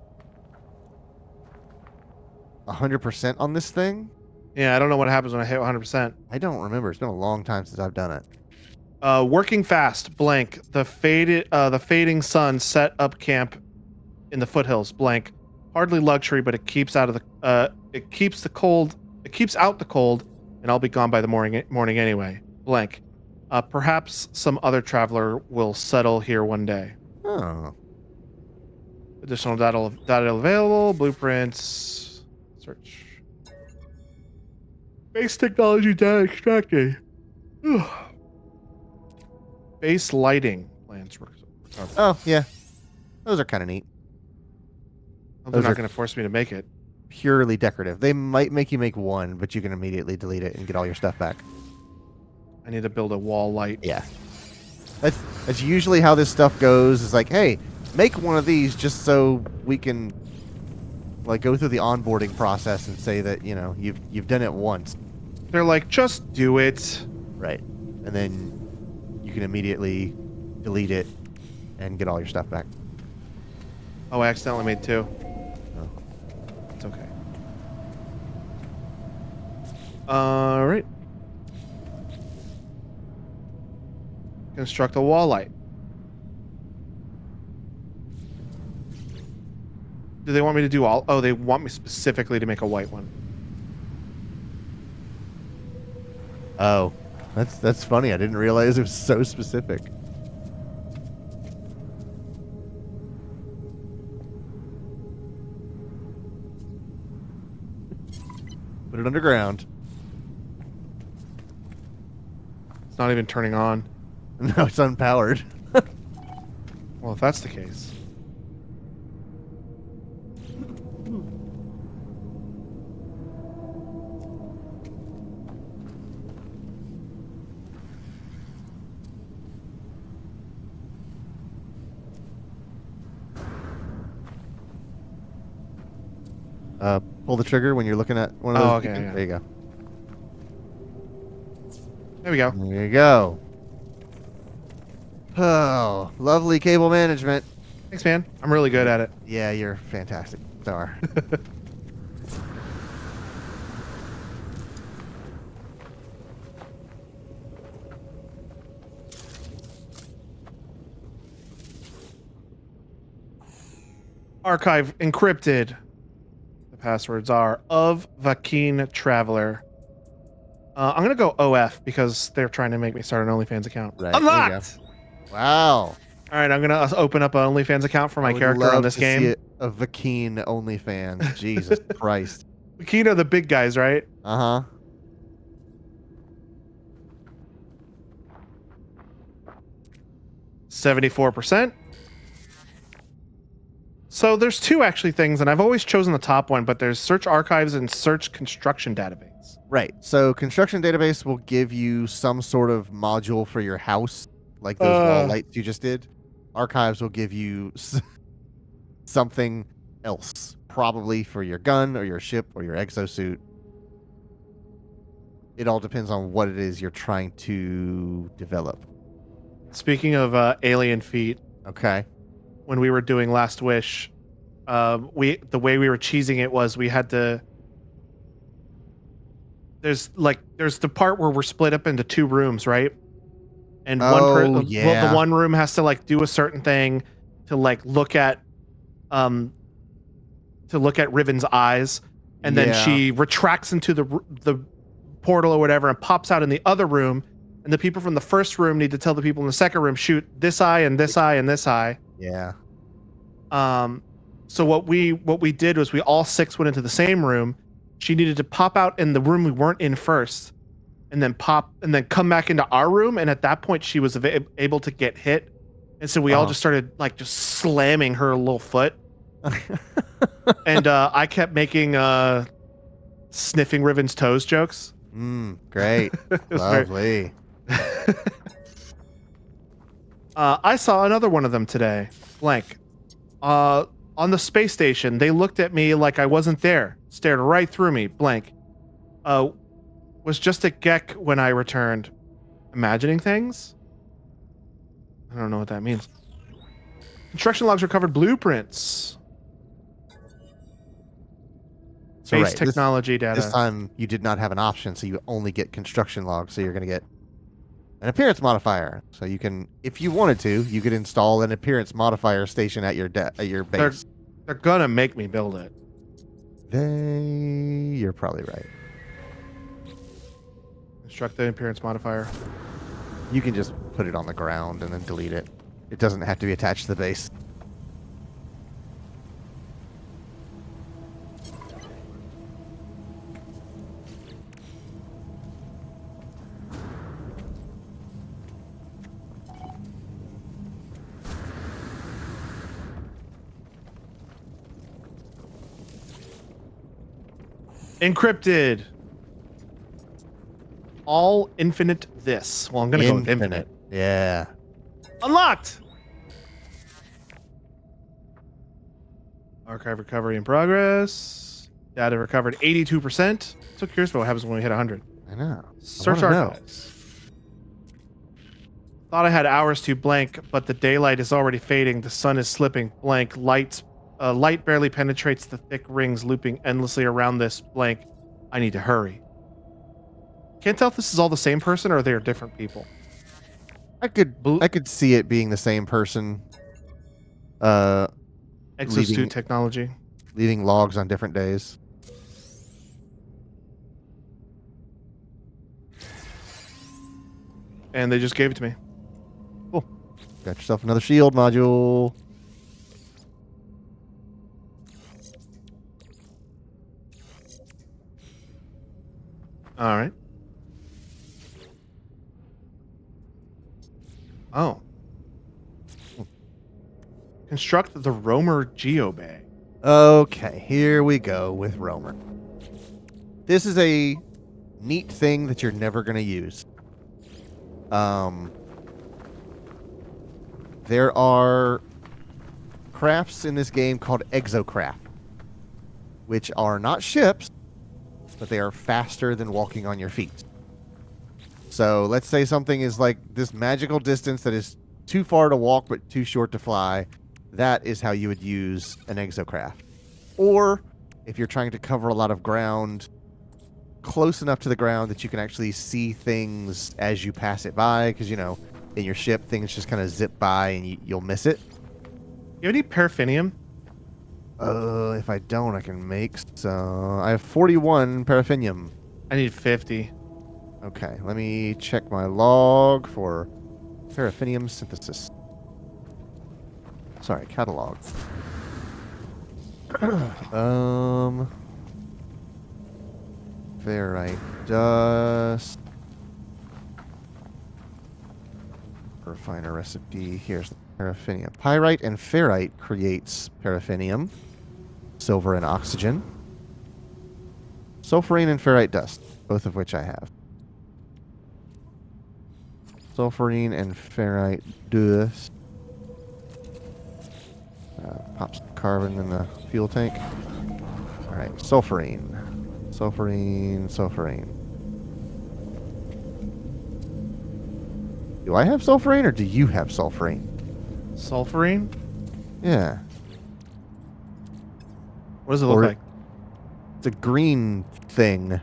100% on this thing. Yeah, I don't know what happens when I hit 100%. I don't remember. It's been a long time since I've done it. Working fast. Blank. The fading sun set up camp in the foothills. Blank. Hardly luxury, but it keeps out the cold, and I'll be gone by the morning anyway. Blank. Perhaps some other traveler will settle here one day. Oh. Additional data available. Blueprints. Search. Base technology data extracted. Base lighting plans. Oh, yeah. Those are kind of neat. They're not going to force me to make it. Purely decorative. They might make you make one, but you can immediately delete it and get all your stuff back. I need to build a wall light. Yeah. That's usually how this stuff goes. It's like, hey, make one of these just so we can like go through the onboarding process and say that, you know, you've done it once. They're like, just do it. Right. And then you can immediately delete it and get all your stuff back. Oh, I accidentally made 2. Oh. It's okay. All right. Construct a wall light. Do they want me to do all? Oh, they want me specifically to make a white one. Oh, that's funny. I didn't realize it was so specific. Put it underground. It's not even turning on. No, it's unpowered. Well, if that's the case. Pull the trigger when you're looking at one of those. Oh, okay, beacons. yeah. There you go. There we go. There you go. Oh, lovely cable management. Thanks, man. I'm really good at it. Yeah, you're fantastic. Star. Archive encrypted. The passwords are of Vakeen Traveler. I'm gonna go OF because they're trying to make me start an OnlyFans account. Right, there you Unlocked. Wow. All right, I'm gonna open up an OnlyFans account for my character on this game. A Vakeen OnlyFans. Jesus Christ. Vakeen are the big guys, right? Uh huh. %. So there's 2 actually things, and I've always chosen the top one, but there's search archives and search construction database. Right. So construction database will give you some sort of module for your house, like those wall lights you just did. Archives will give you something else, probably for your gun or your ship or your exosuit. It all depends on what it is you're trying to develop. Speaking of alien feet, Okay. when we were doing Last Wish, the way we were cheesing it was we had to. There's the part where we're split up into 2 rooms, right? And yeah. the one room has to like do a certain thing to like look at Riven's eyes, and then Yeah. she retracts into the portal or whatever and pops out in the other room, and the people from the first room need to tell the people in the second room, shoot this eye and this eye and this eye. Yeah. So what we did was we all 6 went into the same room. She needed to pop out in the room we weren't in first, and then come back into our room. And at that point, she was able to get hit, and so we all just started like just slamming her little foot. And I kept making sniffing Riven's toes jokes. Great. Lovely. I saw another one of them today. Blank. On the space station, they looked at me like I wasn't there. Stared right through me. Blank. Was just a geck when I returned. Imagining things? I don't know what that means. Construction logs recovered blueprints. So, Space technology data. This time you did not have an option, so you only get construction logs. So you're going to get an appearance modifier. So you can, if you wanted to, you could install an appearance modifier station at your base. They're gonna make me build it. You're probably right. Construct the appearance modifier. You can just put it on the ground and then delete it. It doesn't have to be attached to the base. Encrypted. All infinite this. Well, I'm gonna go with infinite. Yeah. Unlocked. Archive recovery in progress. Data recovered 82%. So curious about what happens when we hit 100. I know. Search wanna know. archives. Thought I had hours to blank, but the daylight is already fading. The sun is slipping. Blank. Light barely penetrates the thick rings looping endlessly around this blank. I need to hurry. Can't tell if this is all the same person or they are different people. I could Blue- I could see it being the same person. Uh, Exosuit technology. leaving logs on different days. And they just gave it to me. Got yourself another shield module. All right. Oh. Construct the Roamer Geobay. Okay, here we go with Roamer. This is a neat thing that you're never going to use. There are crafts in this game called exocraft, which are not ships, but they are faster than walking on your feet. So let's say something is like this magical distance that is too far to walk but too short to fly. That is how you would use an exocraft. Or if you're trying to cover a lot of ground close enough to the ground that you can actually see things as you pass it by, because, you know, in your ship, things just kind of zip by and you'll miss it. You have any paraffinium? If I don't, I can make some. I have 41 paraffinium. I need 50. Okay, let me check my log for paraffinium synthesis. Sorry, catalog. Ferrite dust. Refiner recipe. Here's the paraffinium. Pyrite and ferrite creates paraffinium. Silver and oxygen. Sulfurine and ferrite dust, both of which I have. Sulfurine and ferrite dust. Pop some carbon in the fuel tank. Alright, sulfurine. Sulfurine, sulfurine. Do I have sulfurine or do you have sulfurine? Sulfurine? Yeah. What does it look Or- like? It's a green thing.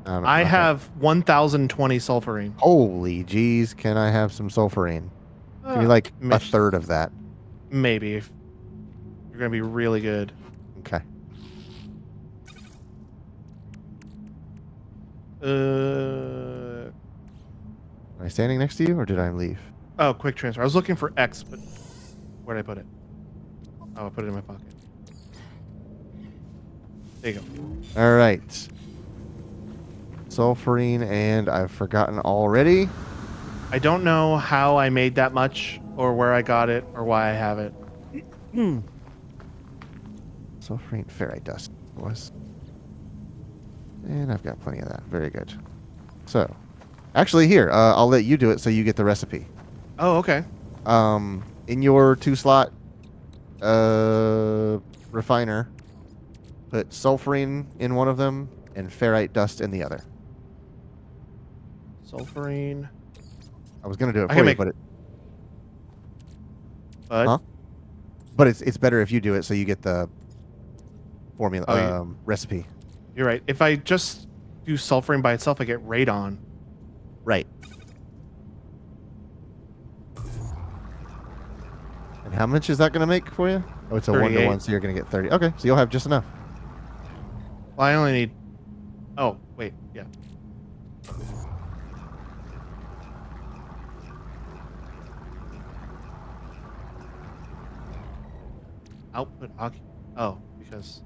I have 1,020 sulfurine. Holy jeez, can I have some sulfurine? Give me like a Mish- third of that. Maybe. If you're going to be really good. Okay. Uh, Am I standing next to you or did I leave? oh, quick transfer. I was looking for X, but where'd I put it? Oh, I put it in my pocket. There you go. All right. Sulfurine, and I've forgotten already. I don't know how I made that much or where I got it or why I have it. Sulfurine ferrite dust was. And I've got plenty of that. Very good. So, actually here, I'll let you do it so you get the recipe. Oh, okay. In your 2-slot refiner, put sulfurine in one of them and ferrite dust in the other. Sulfurine. I was gonna do it I for can you, make- but But Huh? but it's better if you do it so you get the formula Oh, recipe. you're right. If I just do sulfurine by itself, I get radon. Right. And how much is that gonna make for you? Oh, it's a 38. 1-to-1, so you're gonna get 30. Okay, so you'll have just enough. Well, I only need. Oh, wait. Yeah. Output. Oh, because.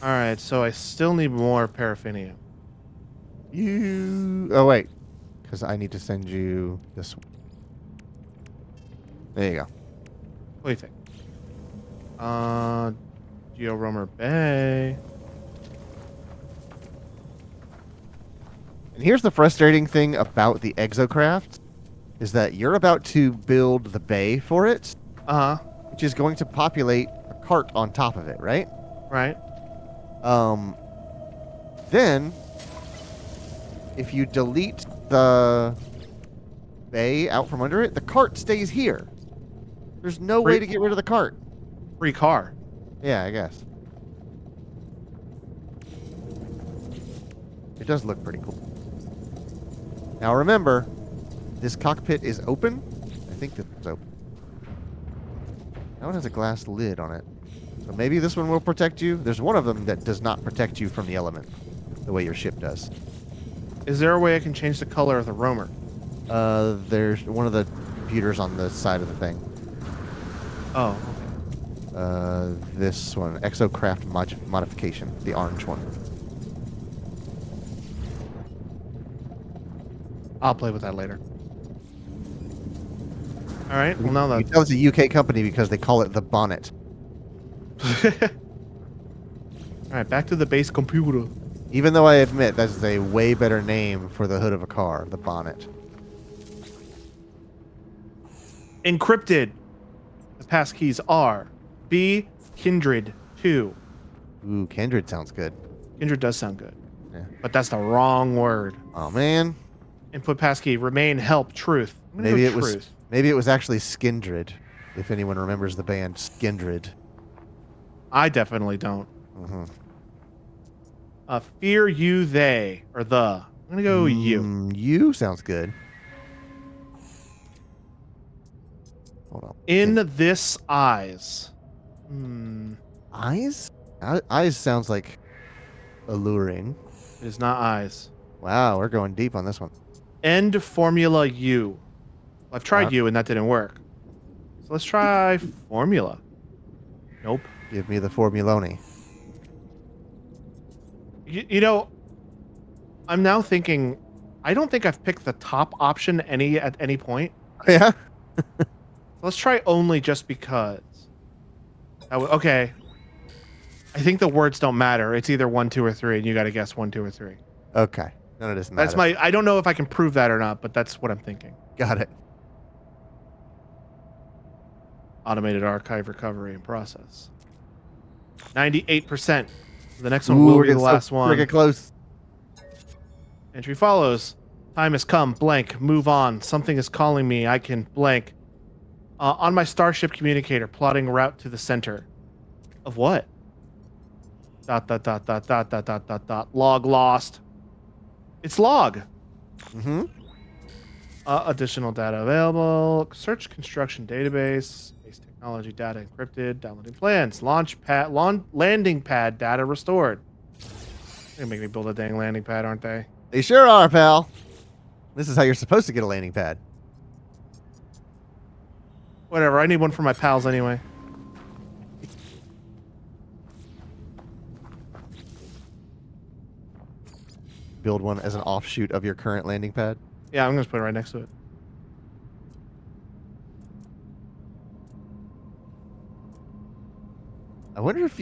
All right. So I still need more paraffinium. Oh wait, because I need to send you this. There you go. What do you think? Geo Roamer Bay. And here's the frustrating thing about the exocraft, is that you're about to build the bay for it, Uh huh. which is going to populate a cart on top of it, right? Right. Then, if you delete the bay out from under it, the cart stays here. There's no way to get rid of the cart. Free car. Yeah, I guess. It does look pretty cool. Now remember, this cockpit is open. I think that it's open. That one has a glass lid on it. So maybe this one will protect you. There's one of them that does not protect you from the element the way your ship does. Is there a way I can change the color of the roamer? There's one of the computers on the side of the thing. Oh, This one, Exocraft modification, the orange one. I'll play with that later. All right. Well, now You that. tell it's a UK company because they call it the bonnet. All right. Back to the base computer. Even though I admit that's a way better name for the hood of a car, the bonnet. Encrypted. The passkeys are B Kindred 2. Ooh, Kindred sounds good. Kindred does sound good. Yeah. But that's the wrong word. Oh man. Input passkey remain help truth. I'm gonna Maybe go it was truth. maybe it was actually Skindred, if anyone remembers the band Skindred. I definitely don't. Mm-hmm. Fear you they or the. I'm gonna go you. You sounds good. Hold on. In this eyes. Eyes? Eyes sounds like alluring. It is not eyes. Wow, we're going deep on this one. End formula U. I've tried U and that didn't work. So let's try formula. Nope. Give me the Formuloni. You know, I'm now thinking, I don't think I've picked the top option at any point. Yeah? Let's try only just because. Okay. I think the words don't matter. It's either 1, 2, or 3, and you got to guess 1, 2, or 3. Okay. None of this matters. That's I don't know if I can prove that or not, but that's what I'm thinking. Got it. Automated archive recovery and process. 98%. The next one will be the last one. Freaking close. Entry follows. Time has come. Blank. Move on. Something is calling me. I can blank. On my starship communicator, plotting route to the center. Of what? ... Log lost. It's log. Mm-hmm. Additional data available. Search construction database. Base technology data encrypted. Downloading plans. Landing pad data restored. They're gonna make me build a dang landing pad, aren't they? They sure are, pal. This is how you're supposed to get a landing pad. Whatever. I need one for my pals anyway. Build one as an offshoot of your current landing pad. Yeah, I'm gonna put it right next to it. I wonder if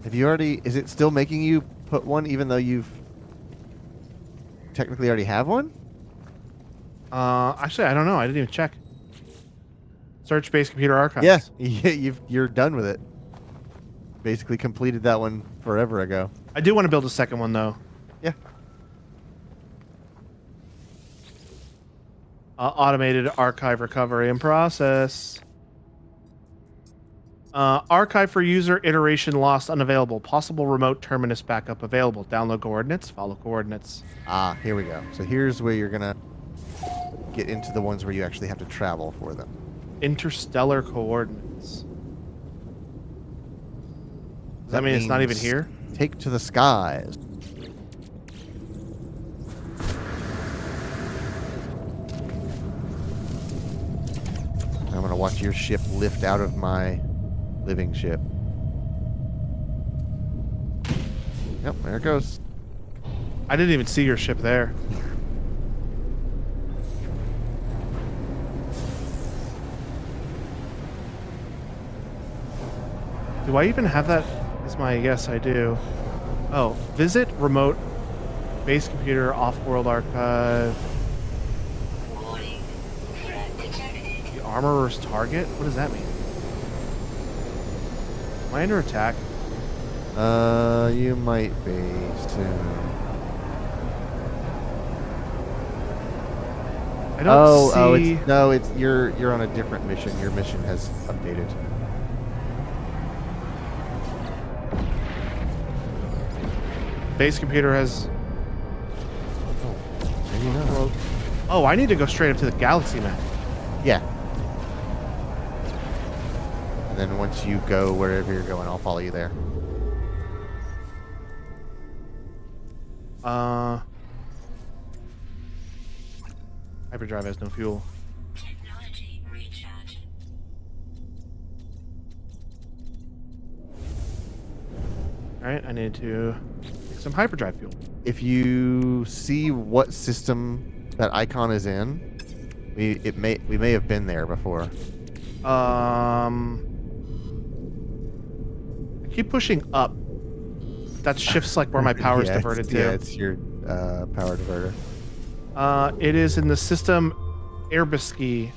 have you already, is it still making you put one even though you've technically already have one? Actually, I don't know. I didn't even check. Search base computer archives. Yeah, you're done with it. Basically completed that one forever ago. I do want to build a second one though. Yeah. Automated archive recovery and process. Archive for user iteration lost unavailable. Possible remote terminus backup available. Download coordinates. Follow coordinates. Ah, here we go. So here's where you're gonna get into the ones where you actually have to travel for them. Interstellar coordinates. Does that mean it's not even means here? Take to the skies. I'm gonna watch your ship lift out of my living ship. Yep, there it goes. I didn't even see your ship there. Do I even have that? Is my guess I do. Oh, visit remote base computer off-world archive. Warning. Threat detected. The armorer's target? What does that mean? Am I under attack? You might be soon. I don't see. It's you're on a different mission. Your mission has updated. Base computer has. Maybe not. Oh, I need to go straight up to the galaxy map. Yeah. And then once you go wherever you're going, I'll follow you there. Hyperdrive has no fuel. Technology recharge. Alright, I need to make some hyperdrive fuel. If you see what system that icon is in, we may have been there before. I keep pushing up. That shifts like where my power is diverted to. Yeah, it's your power diverter. It is in the system Airbiski.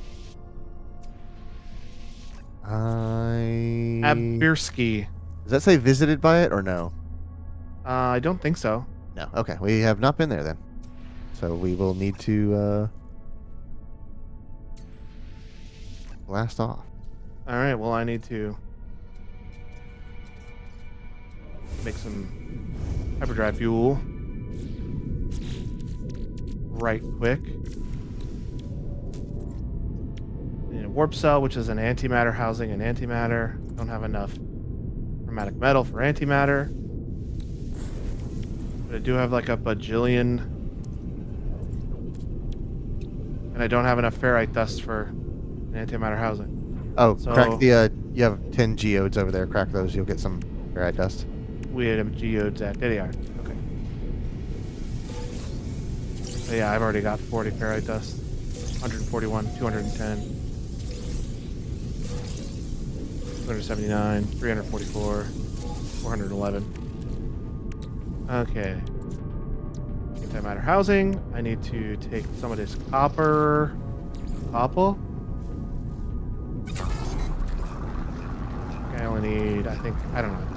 Abirsky. Does that say visited by it or no? I don't think so. No. Okay, we have not been there then. So we will need to blast off. All right. Well, I need to make some hyperdrive fuel right quick. I need a warp cell, which is an antimatter housing and antimatter. Don't have enough chromatic metal for antimatter. But I do have like a bajillion. And I don't have enough ferrite dust for an antimatter housing. Oh, So- crack the you have 10 geodes over there. Crack those, you'll get some ferrite dust. We had geodes at there they are. Okay. So yeah, I've already got 40 ferrite dust. 141, 210, 279, 344, 411. Okay. Antimatter housing. I need to take some of this copper. Copper? Okay, I only need, I don't know.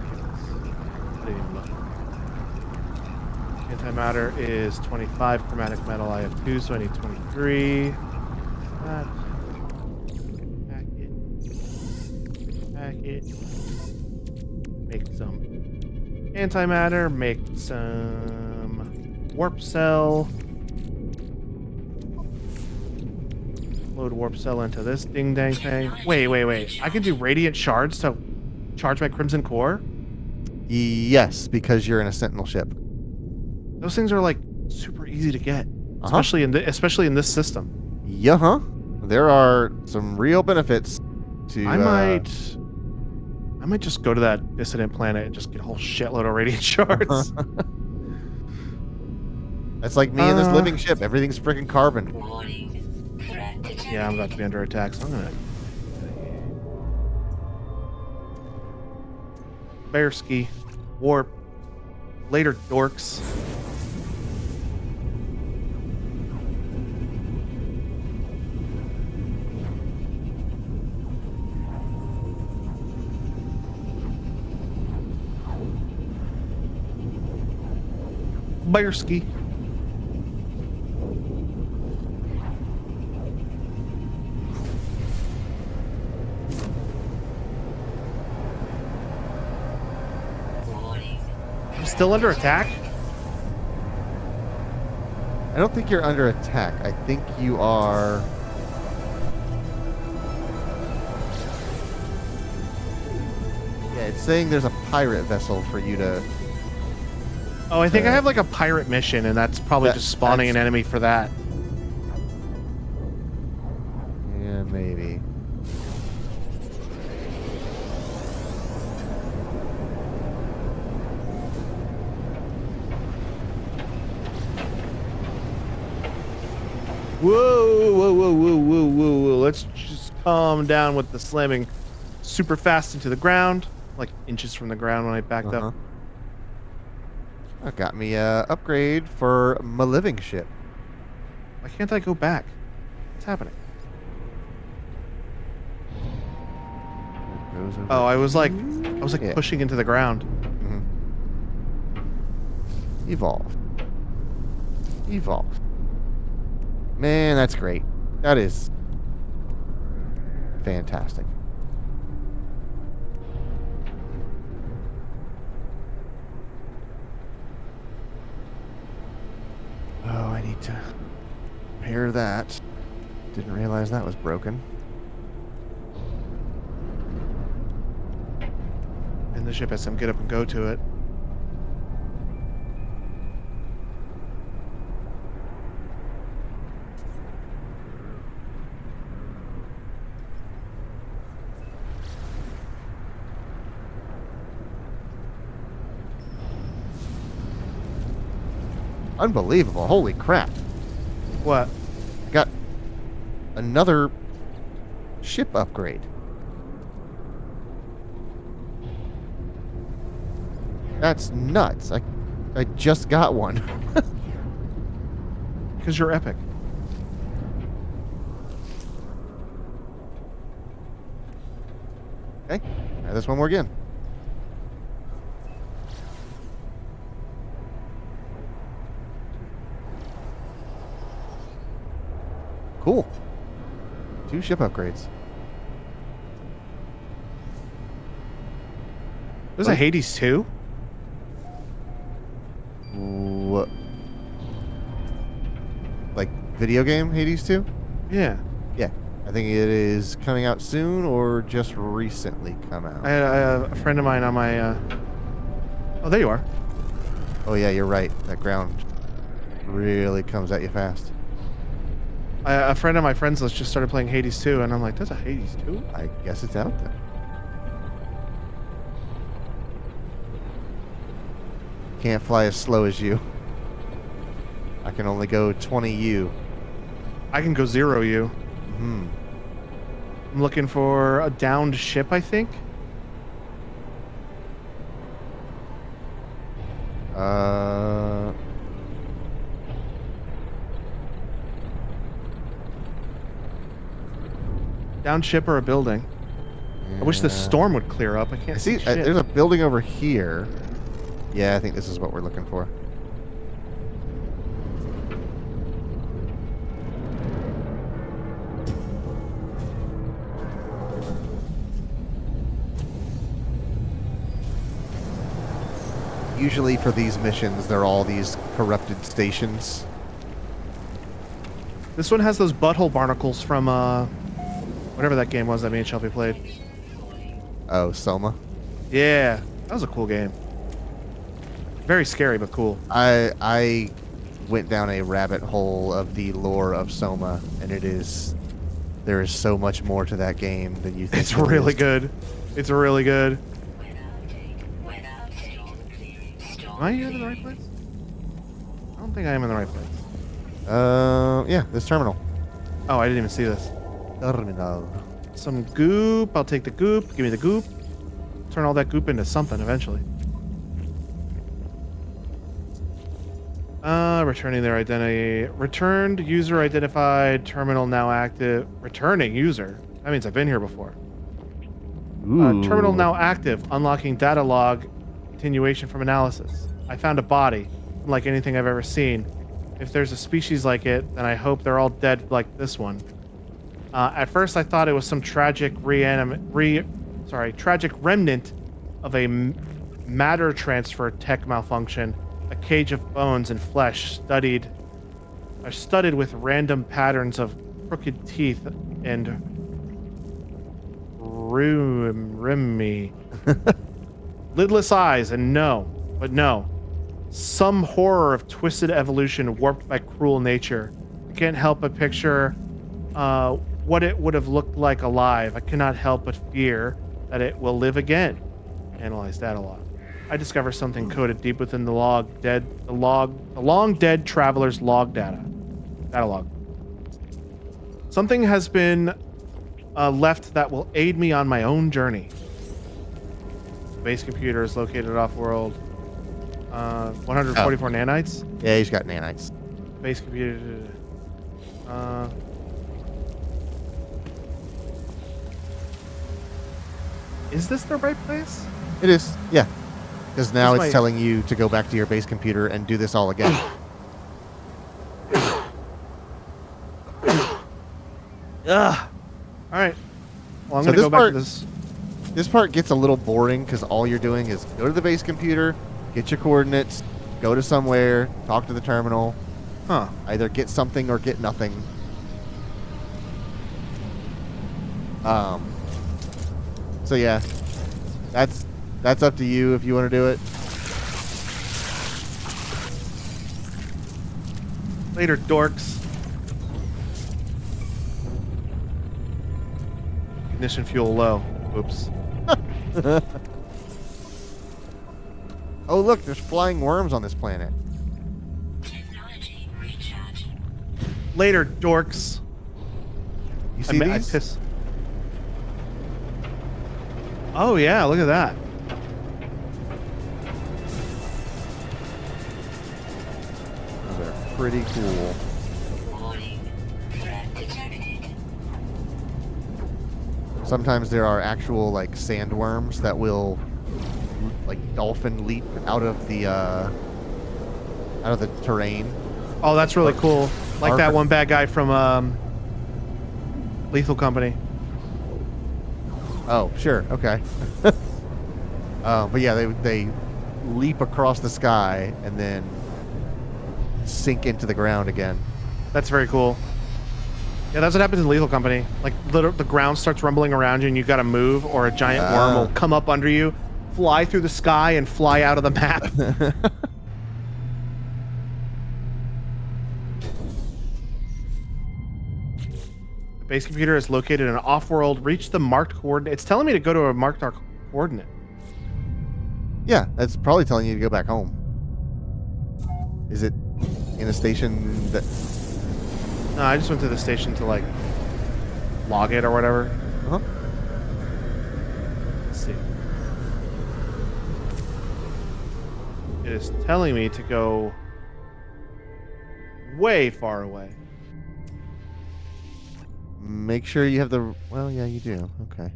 I didn't even look. Antimatter is 25 chromatic metal. I have 2, so I need 23. That. Pack it. Make some antimatter. Make some warp cell. Load warp cell into this ding dang thing. Wait. I can do radiant shards to charge my crimson core? Yes, because you're in a sentinel ship. Those things are like super easy to get, especially in this system. Yeah, huh? There are some real benefits to. I might just go to that dissident planet and just get a whole shitload of radiant shards. That's like me in this living ship. Everything's freaking carbon. Warning. Threat detected. Yeah, I'm about to be under attack, so I'm gonna. Bearski, warp, later dorks. Bearski. Warning. I'm still under attack? I don't think you're under attack. I think you are. Yeah, it's saying there's a pirate vessel for you to. Oh, I think I have like a pirate mission, and that's probably just spawning an enemy for that. Yeah, maybe. Whoa. Let's just calm down with the slamming super fast into the ground, like inches from the ground when I backed up. That got me a upgrade for my living ship. Why can't I go back? What's happening? goes over. Oh, I was like Yeah. pushing into the ground. Mhm. Evolve. Evolve. Man, that's great. That is fantastic. Oh, I need to repair that. Didn't realize that was broken. And the ship has some get up and go to it. Unbelievable. Holy crap. What? Got another ship upgrade. That's nuts. I just got one. Because you're epic. Okay. Try this one more again. Cool. 2 ship upgrades. There's a Hades 2? What? Like video game Hades 2? Yeah. Yeah. I think it is coming out soon or just recently come out. I had a friend of mine on my... Oh, there you are. Oh yeah, you're right. That ground really comes at you fast. A friend of my friends list just started playing Hades 2, and I'm like, there's a Hades 2? I guess it's out then. Can't fly as slow as you. I can only go 20 U. I can go 0 U. Hmm. I'm looking for a downed ship, I think. Downed ship or a building. I wish this yeah. storm would clear up. I can't I see. see shit. There's a building over here. Yeah, I think this is what we're looking for. Usually for these missions, they're all these corrupted stations. This one has those butthole barnacles from whatever that game was that me and Shelby played. Oh, Soma. Yeah, that was a cool game. Very scary, but cool. I went down a rabbit hole of the lore of Soma, and there is so much more to that game than you think. It's there really is. good. It's really good. Am I in the right place? I don't think I am in the right place. Yeah, this terminal. Oh, I didn't even see this. Terminal. Some goop. I'll take the goop. Give me the goop. Turn all that goop into something eventually. Returning their identity. Returned user identified. Terminal now active. Returning user. That means I've been here before. Terminal now active. Unlocking data log. Continuation from analysis. I found a body. Unlike anything I've ever seen. If there's a species like it, then I hope they're all dead like this one. At first, I thought it was some tragic tragic remnant of a matter transfer tech malfunction. A cage of bones and flesh studded with random patterns of crooked teeth and rimmy, lidless eyes, and no. Some horror of twisted evolution warped by cruel nature. I can't help but picture what it would have looked like alive. I cannot help but fear that it will live again. Analyze data log. I discover something coded deep within the long dead traveler's log data log. Something has been left that will aid me on my own journey. Base computer is located off-world. 144 nanites. Yeah, he's got nanites. Base computer. Is this the right place? It is, yeah. Because now This it's might- telling you to go back to your base computer and do this all again. Ugh. All right. Well, I'm So gonna this go back part- to this. This part gets a little boring because all you're doing is go to the base computer, get your coordinates, go to somewhere, talk to the terminal, Huh. either get something or get nothing. So yeah, that's up to you if you want to do it. Later, dorks. Ignition fuel low. Whoops. Oh look, there's flying worms on this planet. Technology recharge. You Later, dorks. see I these? piss. Oh yeah, look at that. Those are pretty cool. Warning. Threat detected. Sometimes there are actual like sandworms that will like dolphin leap out of the terrain. Oh, that's really cool. Like that Arc- one bad guy from Lethal Company. Oh, sure, okay. But yeah, they leap across the sky and then sink into the ground again. That's very cool. Yeah, that's what happens in Lethal Company. Like, the ground starts rumbling around you and you gotta move, or a giant worm will come up under you, fly through the sky, and fly out of the map. The base computer is located in off-world. Reach the marked coordinate. It's telling me to go to a marked coordinate. Yeah, that's probably telling you to go back home. Is it in a station that... No, I just went to the station to, like, log it or whatever. Uh-huh. Let's see. It is telling me to go way far away. Make sure you have the... Well, yeah, you do. Okay.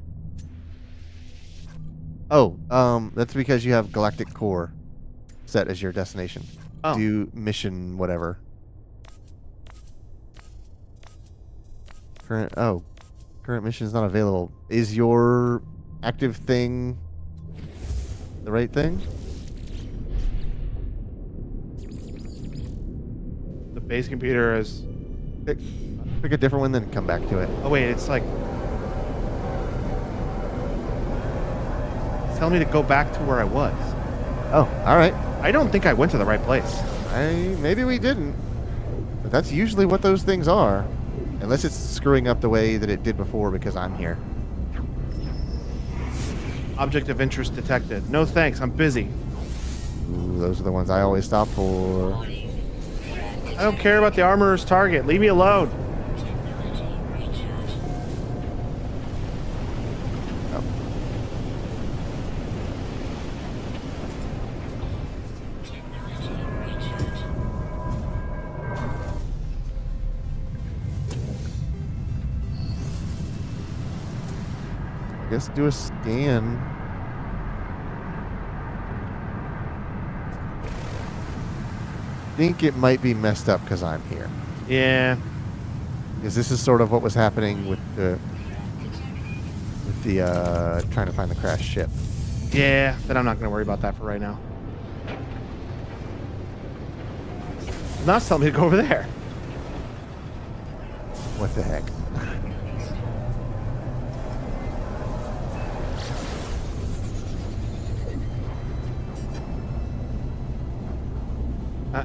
Oh, that's because you have Galactic Core set as your destination. Oh. Do mission whatever. Current mission is not available. Is your active thing the right thing? The base computer is... Pick a different one, then come back to it. Oh, wait, it's like... It's telling me to go back to where I was. Oh, all right. I don't think I went to the right place. Maybe we didn't, but that's usually what those things are, unless it's screwing up the way that it did before because I'm here. Object of interest detected. No thanks, I'm busy. Ooh, those are the ones I always stop for. Warning. Threat I don't care about the armorer's target. Leave me alone. technology recharge. Oh. Technology recharge. I guess do a scan. I think it might be messed up because I'm here. Yeah. Because this is sort of what was happening with the trying to find the crashed ship. Yeah, then I'm not going to worry about that for right now. Now it's telling me to go over there. What the heck?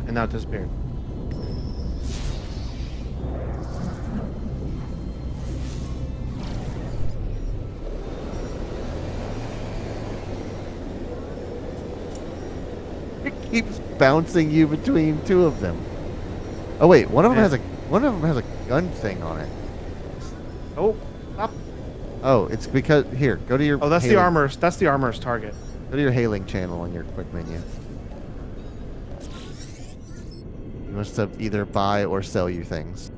And now it disappeared. It keeps bouncing you between two of them. Oh wait, one of them has a gun thing on it. Oh, stop. Oh, it's because here, go to your Oh, that's the hailing- armor's. That's the armor's target. Go to your hailing channel on your quick menu. He wants to either buy or sell you things.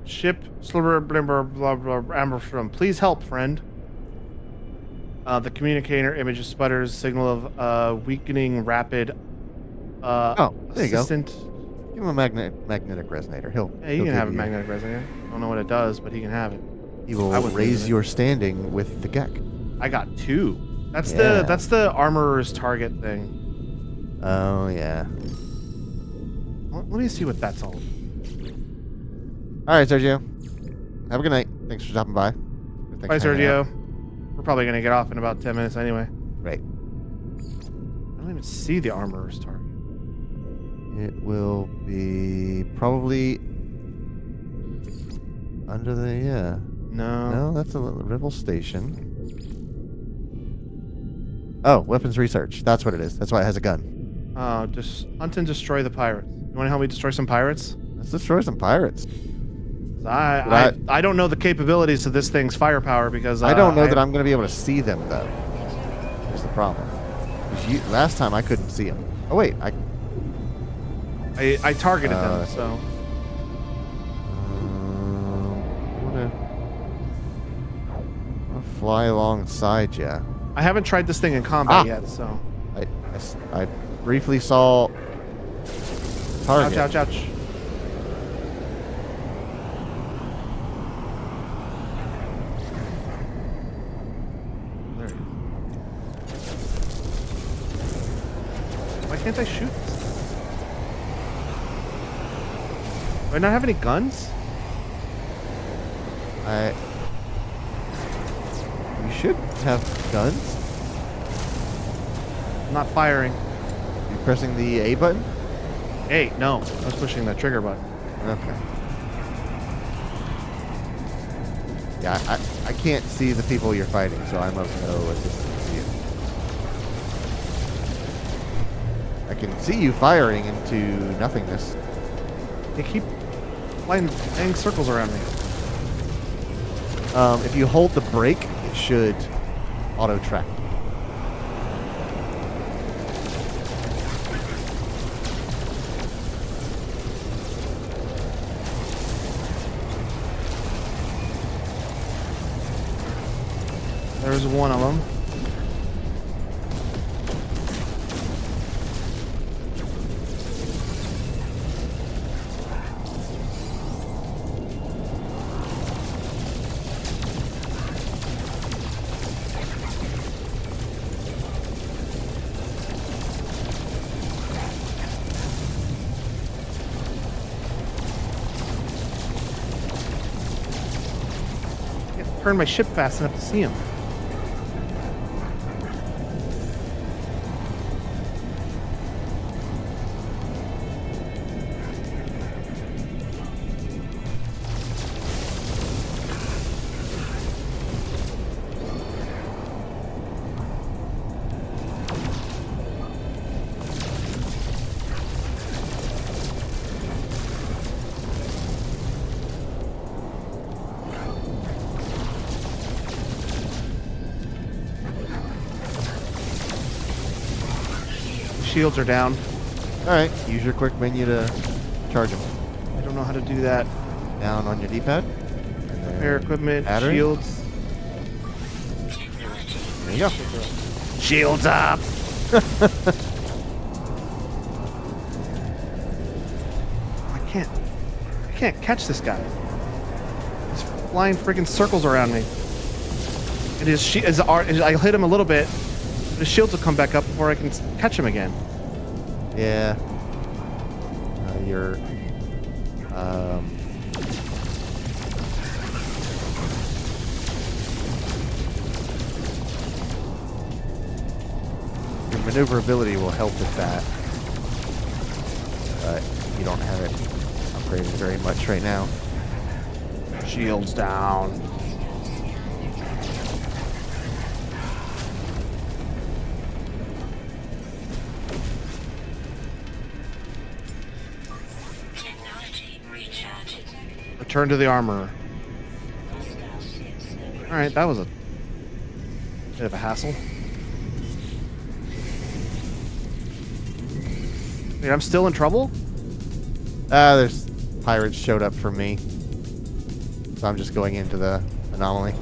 Ship, slur, blah, blah, blah, blah, Amberstrom. Please help, friend. The communicator images sputters, signal of weakening rapid Oh, there you go. assistant. Give him a magnetic resonator. Yeah, you he'll can have a give you- magnetic resonator. I don't know what it does, but he can have it. He I will wouldn't raise use it. your standing with the Gek. I got 2. That's Yeah. the armorer's target thing. Oh yeah. Let me see what that's all. All right, Sergio. Have a good night. Thanks for stopping by. Thanks Bye, for hanging out. Sergio. We're probably gonna get off in about 10 minutes anyway. Right. I don't even see the armorer's target. It will be probably under the No. No, that's a Rivel station. Oh, weapons research. That's what it is. That's why it has a gun. Oh, just hunt and destroy the pirates. You want to help me destroy some pirates? Let's destroy some pirates. 'Cause But I don't know the capabilities of this thing's firepower because I don't know that I'm going to be able to see them though. Here's the problem. 'Cause last time I couldn't see them. Oh wait, I targeted them, that's- so I'm gonna fly alongside you. I haven't tried this thing in combat Ah! yet. So I briefly saw target. ouch, ouch, ouch. There he is. Why can't I shoot this thing? Do I not have any guns? You should have guns. I'm not firing. You pressing the A button? Hey, no. I was pushing the trigger button. Okay. Yeah, I can't see the people you're fighting, so I'm of no assistance to you. I can see you firing into nothingness. They keep flying circles around me. If you hold the brake, it should auto track. There's one of them. Can't turn my ship fast enough to see him. Shields are down. Alright, use your quick menu to charge them. I don't know how to do that. Down on your D-pad. and then Air equipment, battery. shields. There you go. Shields up! I can't catch this guy. He's flying freaking circles around me. And I hit him a little bit. His shields will come back up before I can catch him again. Yeah. Your maneuverability will help with that, but you don't have it upgraded very much right now. Shields down. Technology recharge detected. Return to the armorer. Hostile ships. Alright, that was a bit of a hassle. Wait, I'm still in trouble? There's pirates showed up for me, so I'm just going into the anomaly.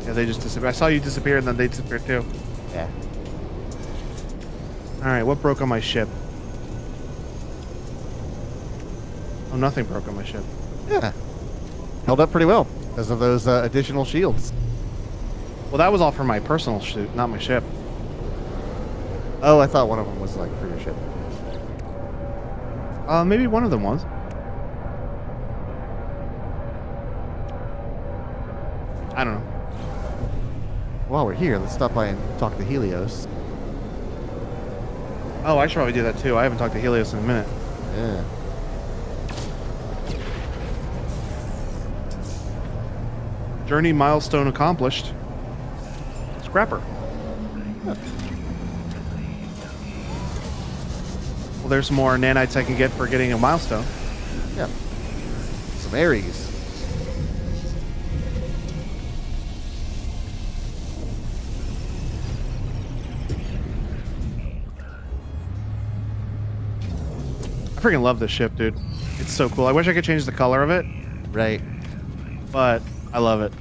Yeah, they just disappeared. I saw you disappear and then they disappeared too. Yeah. All right, what broke on my ship? Oh, nothing broke on my ship. Yeah. Held up pretty well because of those additional shields. Well, that was all for my personal shoot, not my ship. Oh, I thought one of them was like for your ship. Maybe one of them was. I don't know. While we're here, let's stop by and talk to Helios. Oh, I should probably do that too. I haven't talked to Helios in a minute. Yeah. Journey milestone accomplished. Scrapper. Well, there's some more nanites I can get for getting a milestone. Yeah. Some Ares. I freaking love this ship, dude. It's so cool. I wish I could change the color of it, Right. but I love it.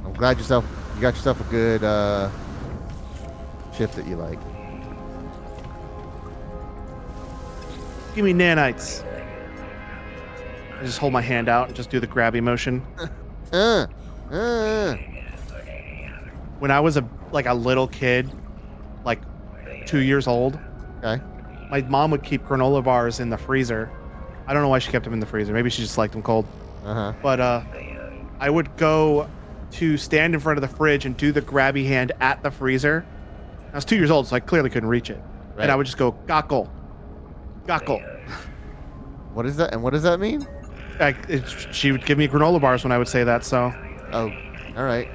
I'm glad you got yourself a good ship that you like. Give me nanites. I just hold my hand out and just do the grabby motion. Uh. When I was a little kid, like 2 years old, Okay. my mom would keep granola bars in the freezer. I don't know why she kept them in the freezer. Maybe she just liked them cold. Uh-huh. But I would go to stand in front of the fridge and do the grabby hand at the freezer. I was 2 years old, so I clearly couldn't reach it. Right. And I would just go, "Gockle. Gockle." What is that? And what does that mean? She would give me granola bars when I would say that, so Oh, all right.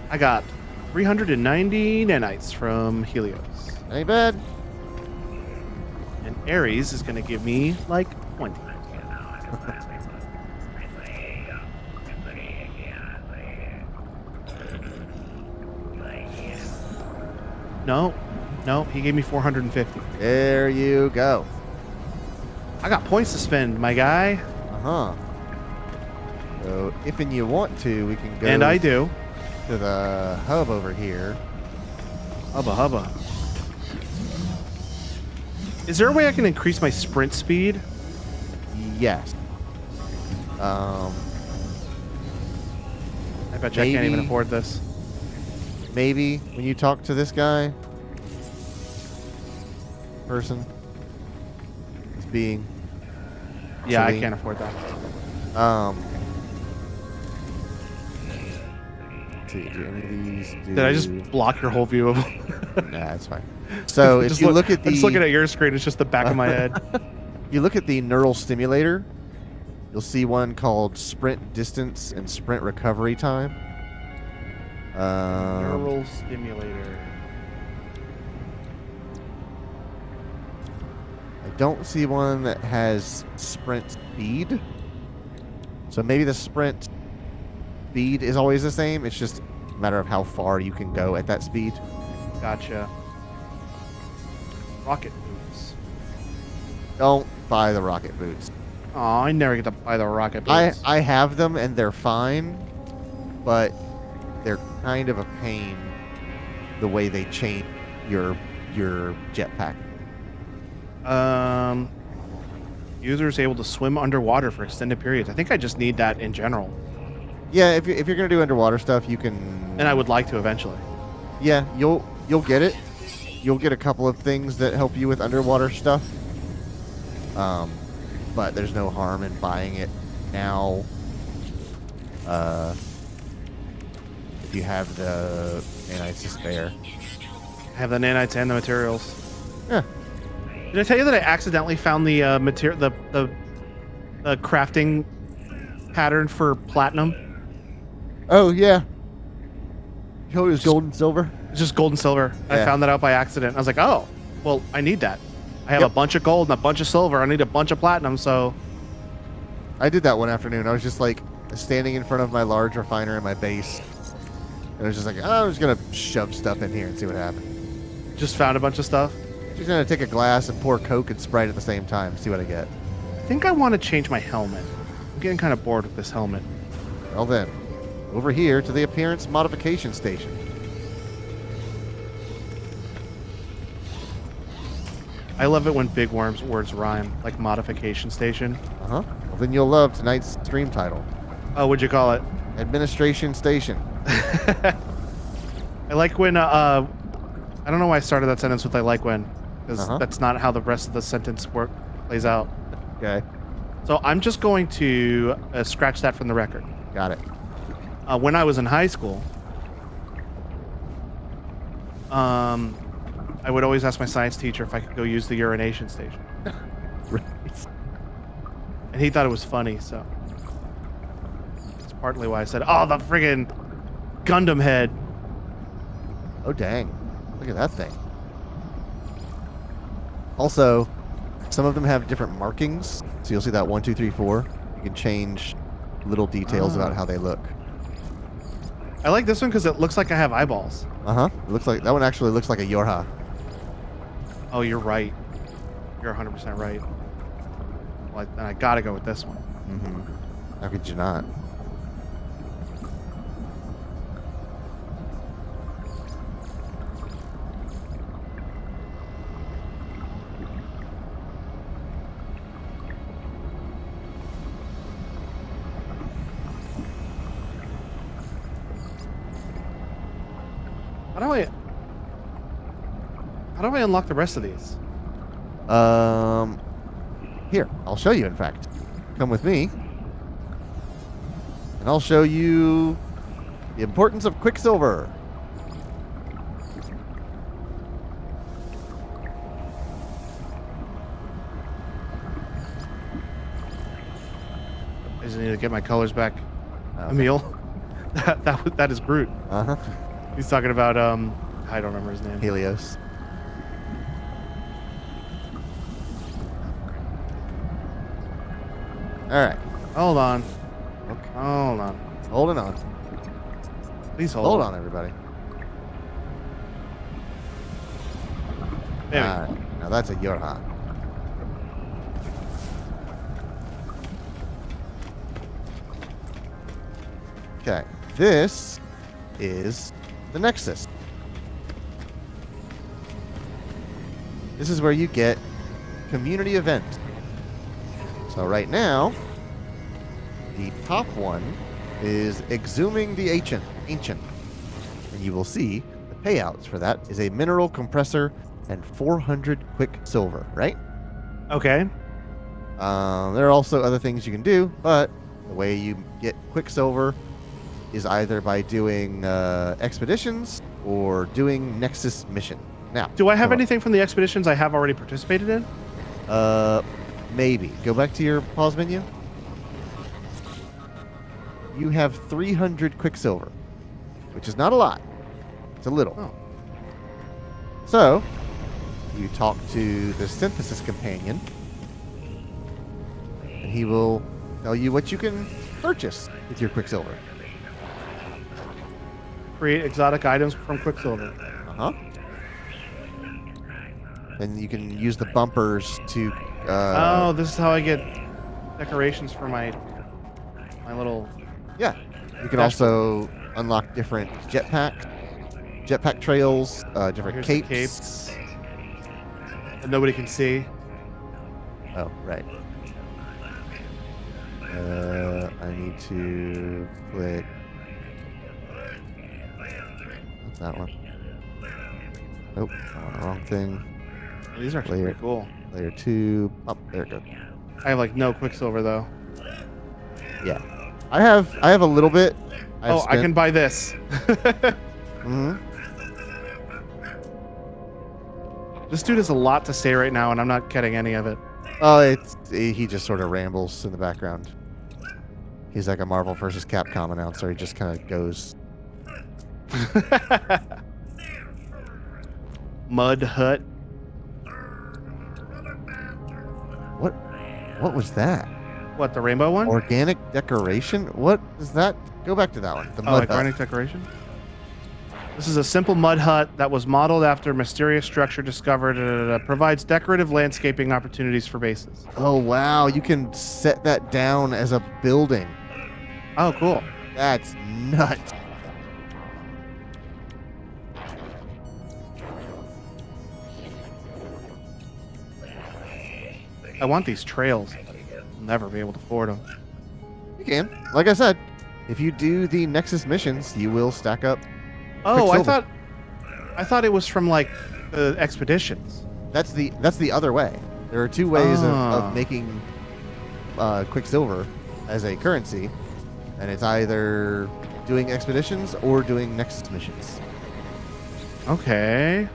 I got 390 nanites from Helios. Ain't bad. And Ares is going to give me like 20. No, he gave me 450. There you go. I got points to spend, my guy. Uh-huh. So, if and you want to, we can go And I do. to the hub over here. Hubba hubba. Is there a way I can increase my sprint speed? Yes. I bet you I can't even Maybe. afford this. Maybe when you talk to this guy, person, this being. Yeah, I Celine. can't afford that. Let's see, do any of these do... Did I just block your whole view of? Nah, it's fine. So if Just you look at the, I'm just looking at your screen. It's just the back of my head. you look at the neural stimulator, you'll see one called sprint distance and sprint recovery time. Neural stimulator. I don't see one that has sprint speed. So maybe the sprint speed is always the same. It's just a matter of how far you can go at that speed. Gotcha. Rocket boots. Don't buy the rocket boots. Oh, I never get to buy the rocket boots. I have them and they're fine, but they're kind of a pain the way they change your jetpack. Users able to swim underwater for extended periods. I think I just need that in general, Yeah, if you're gonna do underwater stuff, you can. and I would like to eventually. Yeah, you'll get it. You'll get a couple of things that help you with underwater stuff. But there's no harm in buying it now. If you have the nanites to spare. I have the nanites and the materials. Yeah. Did I tell you that I accidentally found the material, the crafting pattern for platinum? Oh yeah. You know it was gold and silver. It's just gold and silver. I Yeah. found that out by accident. I was like, oh, well, I need that. I have Yep. a bunch of gold and a bunch of silver. I need a bunch of platinum, so I did that one afternoon. I was just like standing in front of my large refiner in my base. And I was just like, oh, I'm just gonna shove stuff in here and see what happens. just found a bunch of stuff. Just gonna take a glass and pour Coke and Sprite at the same time, see what I get. I think I want to change my helmet. I'm getting kind of bored with this helmet. Well then, over here to the appearance modification station. I love it when big words rhyme, like modification station. Uh-huh. Well, then you'll love tonight's stream title. Oh, what'd you call it? Administration Station. I like when, I don't know why I started that sentence with I like when, because that's not how the rest of the sentence plays out. Okay. So I'm just going to scratch that from the record. Got it. When I was in high school, I would always ask my science teacher if I could go use the urination station. Right. And he thought it was funny, so that's partly why I said, oh, the friggin' Gundam head. Oh, dang. Look at that thing. Also, some of them have different markings. So you'll see that 1, 2, 3, 4. You can change little details about how they look. I like this one because it looks like I have eyeballs. Uh-huh. It looks like that one actually looks like a Yorha. Oh, you're right. You're 100% right. Well, then I gotta go with this one. Mm-hmm. How could you not? How do I unlock the rest of these? Here, I'll show you, in fact. Come with me. And I'll show you the importance of Quicksilver. I just need to get my colors back. Okay. Emil? That is Groot. Uh-huh. He's talking about, I don't remember his name. Helios. All right. Hold on. Okay. Hold on. Holding on. Please hold. Hold on, everybody. There we All go. right. Now that's a Yorha. Okay. This is the Nexus. This is where you get community events. So right now, the top one is Exhuming the Ancient. And you will see the payouts for that is a mineral compressor and 400 Quicksilver, right? Okay. There are also other things you can do, but the way you get Quicksilver is either by doing expeditions or doing Nexus mission. Now, Do I have come on. anything from the expeditions I have already participated in? Maybe. Go back to your pause menu. You have 300 Quicksilver, which is not a lot. It's a little. Oh. So, you talk to the Synthesis Companion, and he will tell you what you can purchase with your Quicksilver. Create exotic items from Quicksilver. Uh-huh. And you can use the bumpers to... Oh, this is how I get decorations for my little... Yeah. You can Dashboard. also unlock different jetpack trails, different Here's the capes. capes that nobody can see. Oh, right. I need to click... What's that one? Nope, wrong thing. These are actually Layer. pretty cool. Layer 2. Oh, there it goes. I have like no Quicksilver though. Yeah. I have a little bit. I can buy this. Hmm. This dude has a lot to say right now, and I'm not getting any of it. Oh, he just sort of rambles in the background. He's like a Marvel versus Capcom announcer. He just kind of goes. Mud Hut. What was that? What, the rainbow one? Organic decoration? What is that? Go back to that one. The Oh, mud like hut. organic decoration? This is a simple mud hut that was modeled after a mysterious structure discovered. Provides decorative landscaping opportunities for bases. Oh, wow. You can set that down as a building. Oh, cool. That's nuts. I want these trails. I'll never be able to afford them. You can. Like I said, if you do the Nexus missions, you will stack up. Oh, Quicksilver. I thought it was from like the expeditions. That's the other way. There are two ways Ah. of making Quicksilver as a currency, and it's either doing expeditions or doing Nexus missions. Okay.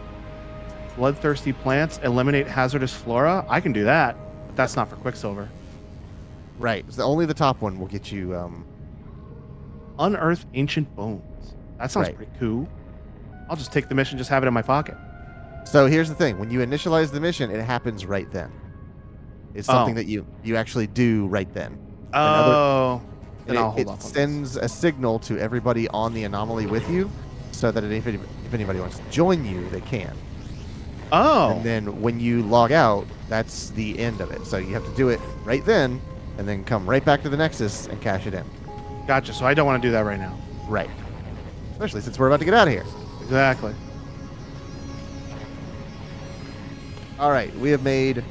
Bloodthirsty plants eliminate hazardous flora. I can do that, but that's not for Quicksilver. Right. So only the top one will get you. Unearth ancient bones. That sounds Right. pretty cool. I'll just take the mission, just have it in my pocket. So here's the thing: when you initialize the mission, it happens right then. It's something that you actually do right then. Oh. And Then I'll hold it off on this. sends a signal to everybody on the anomaly with you, so that if anybody wants to join you, they can. Oh. And then when you log out, that's the end of it. So you have to do it right then, and then come right back to the Nexus and cash it in. Gotcha. So I don't want to do that right now. Right. Especially since we're about to get out of here. Exactly. All right, we have made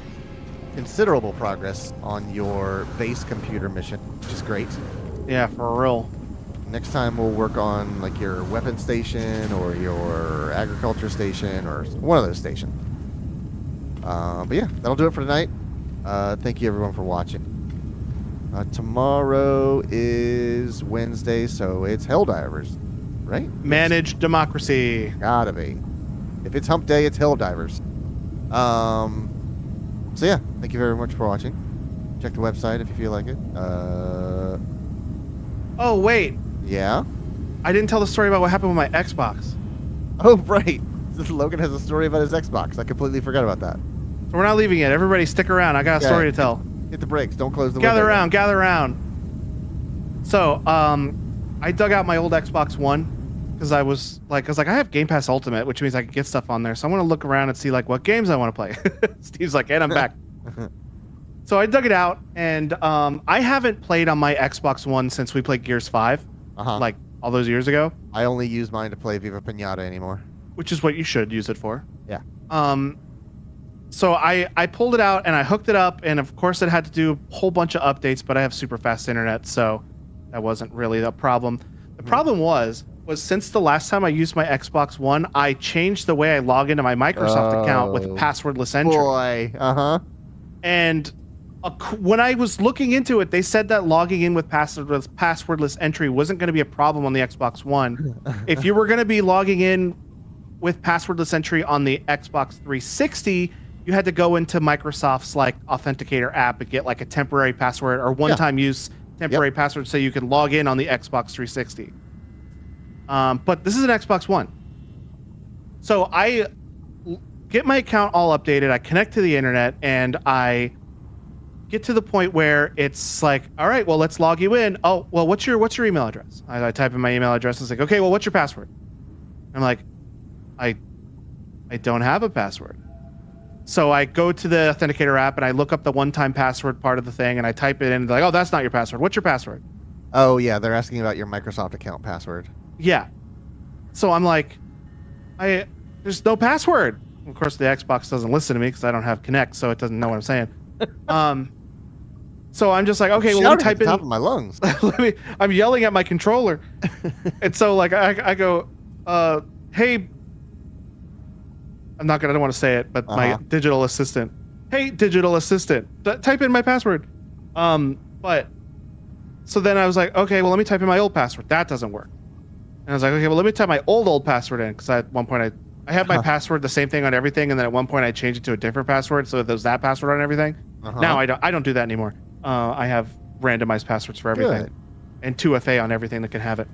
considerable progress on your base computer mission, which is great. Yeah, for real. Next time we'll work on like your weapon station or your agriculture station or one of those stations. But yeah, that'll do it for tonight. Thank you everyone for watching. Tomorrow is Wednesday, so it's Helldivers, right? Manage democracy. Gotta be. If it's Hump Day, it's Helldivers. So yeah, thank you very much for watching. Check the website if you feel like it. Oh, wait. Yeah. I didn't tell the story about what happened with my Xbox. Oh, right. Logan has a story about his Xbox. I completely forgot about that. So we're not leaving yet. Everybody stick around. I got a Yeah. story to tell. Hit the brakes. Don't close the Gather window. around, gather around. So, I dug out my old Xbox One because I was like, I have Game Pass Ultimate, which means I can get stuff on there. So I want to look around and see like what games I want to play. Steve's like, and I'm back. So I dug it out, and I haven't played on my Xbox One since we played Gears 5, Uh-huh. like all those years ago, I only use mine to play Viva Pinata anymore. which is what you should use it for. Yeah. So I pulled it out and I hooked it up, and of course it had to do a whole bunch of updates, but I have super fast internet, so that wasn't really the problem. The problem was since the last time I used my Xbox One, I changed the way I log into my Microsoft account with Oh. passwordless entry. Boy. Uh-huh. And when I was looking into it, they said that logging in with passwordless entry wasn't going to be a problem on the Xbox One. If you were going to be logging in with passwordless entry on the Xbox 360, you had to go into Microsoft's like authenticator app and get like a temporary password or one-time use temporary password so you could log in on the Xbox 360. But this is an Xbox One. So I get my account all updated, I connect to the internet, and I get to the point where it's like, all right, well, let's log you in. Oh, well, what's your email address? I type in my email address and it's like, okay, well, what's your password? I'm like, I don't have a password. So I go to the authenticator app and I look up the one-time password part of the thing and I type it in and they're like, oh, that's not your password. What's your password? Oh, yeah. They're asking about your Microsoft account password. Yeah. So I'm like, there's no password. Of course, the Xbox doesn't listen to me because I don't have Kinect, so it doesn't know what I'm saying. So I'm just like, okay, well, let me Shouting at type the in. top of my lungs. I'm yelling at my controller, and so like I go, hey, I don't want to say it, but my digital assistant. Hey, digital assistant, type in my password. But so then I was like, okay, well, let me type in my old password. That doesn't work. And I was like, okay, well, let me type my old password in because at one point I had my password the same thing on everything, and then at one point I changed it to a different password, so there's that password on everything. Now I don't do that anymore. I have randomized passwords for everything, Good. and 2FA on everything that can have it.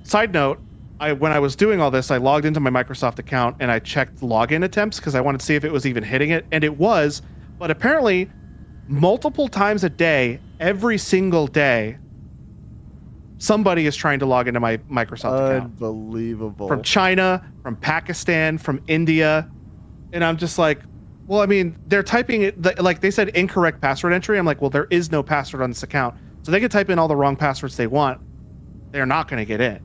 Side note, when I was doing all this, I logged into my Microsoft account and I checked login attempts because I wanted to see if it was even hitting it, and it was. But apparently, multiple times a day, every single day, somebody is trying to log into my Microsoft account Unbelievable. from China, from Pakistan, from India, and I'm just like, well, I mean, they're typing it like they said incorrect password entry. I'm like, well, there is no password on this account, so they can type in all the wrong passwords they want. They're not going to get in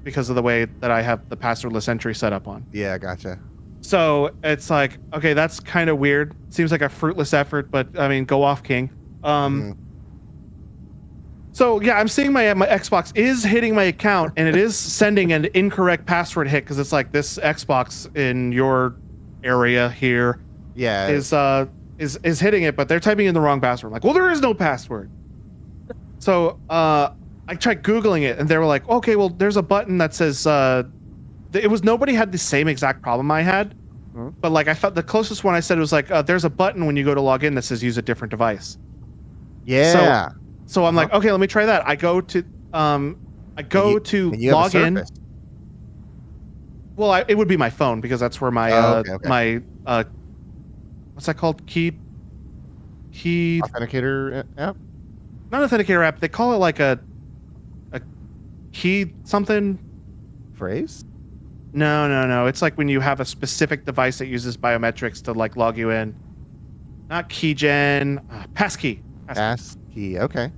because of the way that I have the passwordless entry set up on. Yeah, gotcha. So it's like, okay, that's kind of weird. Seems like a fruitless effort, but I mean, go off, King. So yeah, I'm seeing my Xbox is hitting my account, and it is sending an incorrect password hit because it's like this Xbox in your area here Yeah. is hitting it, but they're typing in the wrong password. I'm like, well, there is no password. So I tried Googling it, and they were like, okay, well, there's a button that says it was nobody had the same exact problem I had, but like I felt the closest one I said was like, there's a button when you go to log in that says use a different device. Yeah. So I'm like, okay, let me try that. I go to And you have a log in. Surface. Well, it would be my phone because that's where my okay. my what's that called? Key Authenticator app. not authenticator app. They call it like a key something. Phrase. No. It's like when you have a specific device that uses biometrics to like log you in. Not keygen, passkey. Passkey. Okay.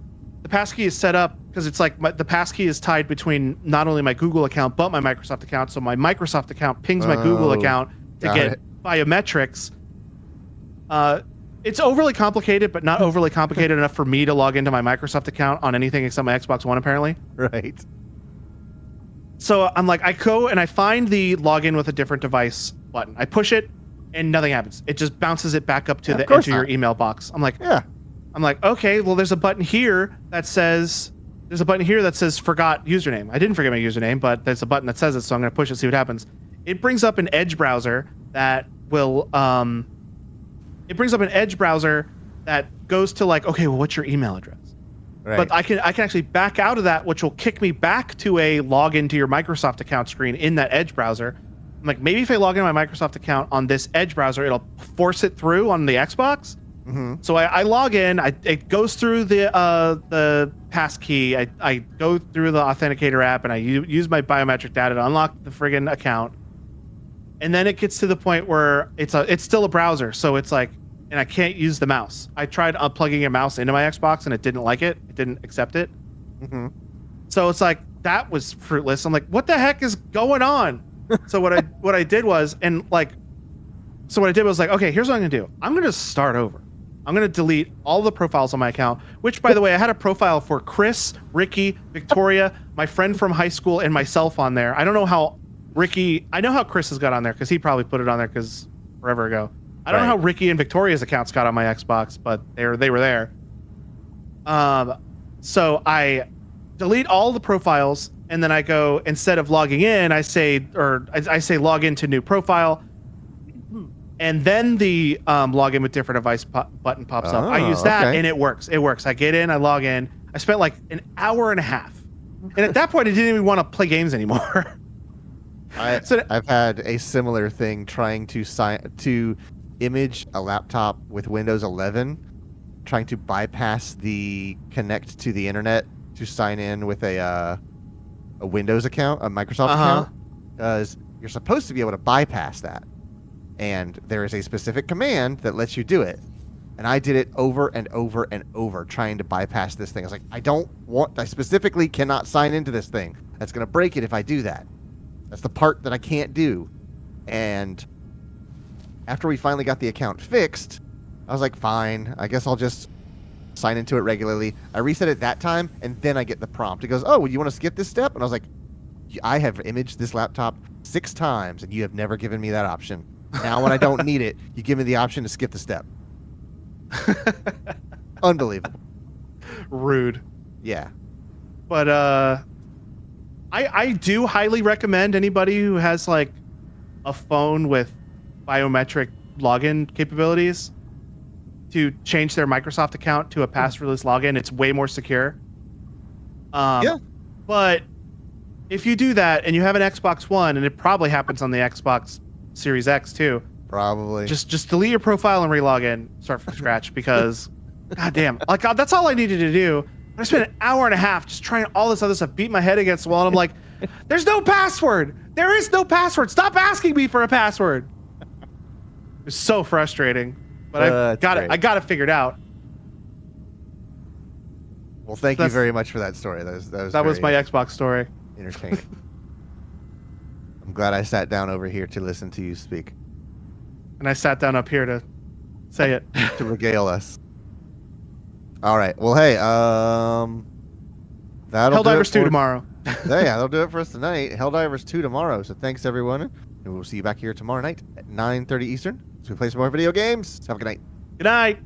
The passkey is set up because it's like the passkey is tied between not only my Google account but my Microsoft account. So my Microsoft account pings my Google account to got get it. biometrics. It's overly complicated, but not overly complicated enough for me to log into my Microsoft account on anything except my Xbox One, apparently. Right. So I'm like, I go and I find the login with a different device button. I push it, and nothing happens. It just bounces it back up to Yeah, of the course enter your not. email box. I'm like, Yeah. okay, well, there's a button here that says forgot username. I didn't forget my username, but there's a button that says it, so I'm going to push it, see what happens. It brings up an Edge browser that will, goes to like, okay, well, what's your email address? Right. But I can actually back out of that, which will kick me back to a login to your Microsoft account screen in that Edge browser. I'm like, maybe if I log into my Microsoft account on this Edge browser, it'll force it through on the Xbox. So I log in. It goes through the pass key. I go through the authenticator app, and I use my biometric data to unlock the friggin' account. And then it gets to the point where it's still a browser, so it's like, and I can't use the mouse. I tried unplugging a mouse into my Xbox, and it didn't like it. It didn't accept it. So it's like that was fruitless. I'm like, what the heck is going on? So what I did was like, okay, here's what I'm gonna do. I'm gonna start over. I'm going to delete all the profiles on my account, which, by the way, I had a profile for Chris, Ricky, Victoria, my friend from high school, and myself on there. I don't know how I know how Chris has got on there because he probably put it on there because forever ago. I don't know how Ricky and Victoria's accounts got on my Xbox, but they were there. So I delete all the profiles, and then I go, instead of logging in, I say log into new profile. And then the login with different device button pops up. I use that, and it works. I get in, I log in. I spent like an hour and a half. And at that point, I didn't even want to play games anymore. I've had a similar thing trying to image a laptop with Windows 11, trying to bypass the connect to the internet to sign in with a Windows account, a Microsoft account, because you're supposed to be able to bypass that. And there is a specific command that lets you do it. And I did it over and over and over, trying to bypass this thing. I was like, I specifically cannot sign into this thing. That's going to break it if I do that. That's the part that I can't do. And after we finally got the account fixed, I was like, fine, I guess I'll just sign into it regularly. I reset it that time, and then I get the prompt. It goes, oh, well, you want to skip this step? And I was like, I have imaged this laptop 6 times, and you have never given me that option. Now, when I don't need it, you give me the option to skip the step. Unbelievable. Rude. Yeah. But I do highly recommend anybody who has like a phone with biometric login capabilities to change their Microsoft account to a passwordless login. It's way more secure. Yeah. But if you do that and you have an Xbox One, and it probably happens on the Xbox Series X too, Probably. just delete your profile and relog in, start from scratch, because goddamn, like that's all I needed to do. I spent an hour and a half just trying all this other stuff, beat my head against the wall, and I'm like, there's no password. There is no password. Stop asking me for a password. It's so frustrating, but I got it. I got it figured out. Well, thank you very much for that story. That was my Xbox story. Entertaining. I'm glad I sat down over here to listen to you speak. And I sat down up here to say it. To regale us. All right. Well, hey, that'll do it Helldivers 2 tomorrow. Yeah, that'll do it for us tonight. Helldivers 2 tomorrow. So thanks, everyone. And we'll see you back here tomorrow night at 9:30 Eastern. So we play some more video games. Have a good night. Good night.